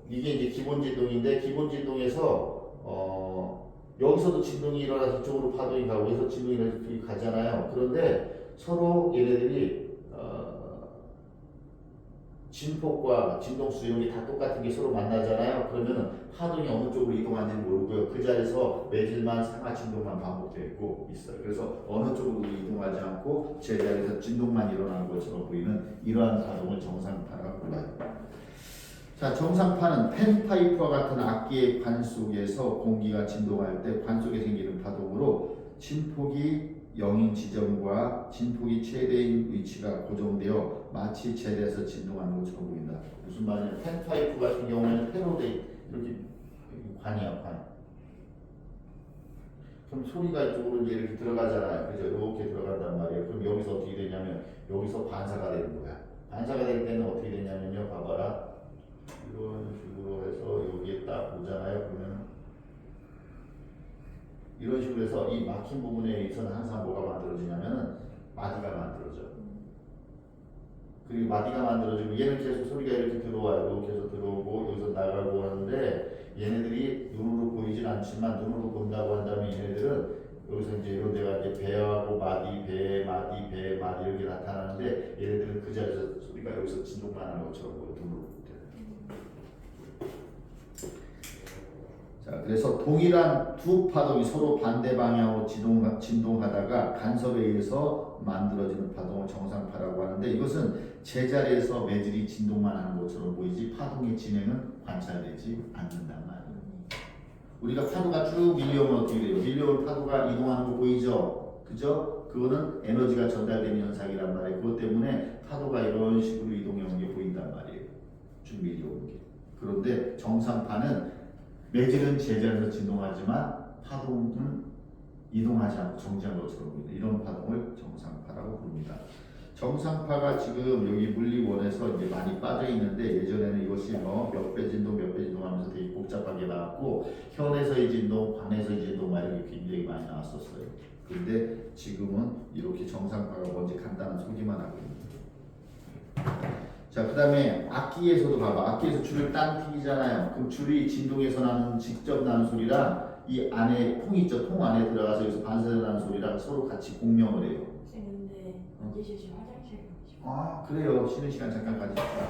이게 이제 기본 진동인데 기본 진동에서 여기서도 진동이 일어나서 이쪽으로 파동이 가고 여기서 진동이 일어나서 이쪽이 가잖아요. 그런데 서로 얘네들이 진폭과 진동수 이런 게 다 똑같은 게 서로 만나잖아요. 그러면 파동이 어느 쪽으로 이동하는지 모르고요. 그 자리에서 매질만 상하 진동만 반복되고 있어요. 그래서 어느 쪽으로 이동하지 않고 제자리에서 진동만 일어나는 것처럼 보이는 이러한 파동을 정상파라고 불러요. 자, 정상파는 펜파이프와 같은 악기의 관 속에서 공기가 진동할 때 관 속에 생기는 파동으로 진폭이 0인 지점과 진폭이 최대인 위치가 고정되어 마치 젤에서 진동하는 것처럼 보인다. 무슨 말이냐면 펜파이프 같은 경우에는 펜으로 돼 이렇게 관이야, 관. 그럼 소리가 이쪽으로 이제 이렇게 들어가잖아요. 그죠? 이렇게 들어간단 말이에요. 그럼 여기서 어떻게 되냐면 여기서 반사가 되는 거야. 반사가 될 때는 어떻게 되냐면요. 봐봐라. 이런 식으로 해서 여기에 딱 오잖아요. 그러면 이런 식으로 해서 이 막힌 부분에 있어서는 항상 뭐가 만들어지냐면은 마디가 만들어져. 그리고 마디가 만들어지고 얘는 계속 소리가 이렇게 들어와요. 계속 들어오고 여기서 나가고 하는데 얘네들이 눈으로 보이진 않지만 눈으로 본다고 한다면 얘네들은 여기서 이제 이런 데가 이제 배하고 마디, 배, 마디, 배, 마디 이렇게 나타나는데 얘네들은 그 자리에서 소리가 여기서 진동만 하는 것처럼 보여. 눈으로 볼 때. 자, 그래서 동일한 두 파동이 서로 반대 방향으로 진동하다가 간섭에 의해서 만들어지는 파동을 정상파라고 하는데 이것은 제자리에서 매질이 진동만 하는 것처럼 보이지 파동의 진행은 관찰되지 않는단 말이에요. 우리가 파도가 쭉 밀려오면 어떻게 돼요? 밀려올 파도가 이동하는 거 보이죠? 그죠? 그거는 에너지가 전달되는 현상이란 말이에요. 그것 때문에 파도가 이런 식으로 이동해 온 게 보인단 말이에요. 쭉 밀려오는 게. 그런데 정상파는 매질은 제자리에서 진동하지만 파동은 이동하지 않고 정지한 것처럼 보이는 이런 파동을 정상파라고 부릅니다. 정상파가 지금 여기 물리원에서 이제 많이 빠져 있는데 예전에는 이것이 뭐 몇 배 진동 몇 배 진동 하면서 되게 복잡하게 나왔고 현에서의 진동, 관에서의 진동 막 이렇게 굉장히 많이 나왔었어요. 근데 지금은 이렇게 정상파가 뭔지 간단한 소개만 하고 있는. 자, 그 다음에 악기에서도 봐봐. 악기에서 줄을 땅 튀기잖아요. 그럼 줄이 진동에서 나는 직접 나는 소리랑 이 안에 통 있죠. 통 안에 들어가서 여기서 반사되는 나는 소리랑 서로 같이 공명을 해요. 쌤 근데 언제 쉬시 화장실 가시고 아, 그래요. 쉬는 시간 잠깐 가지십시오.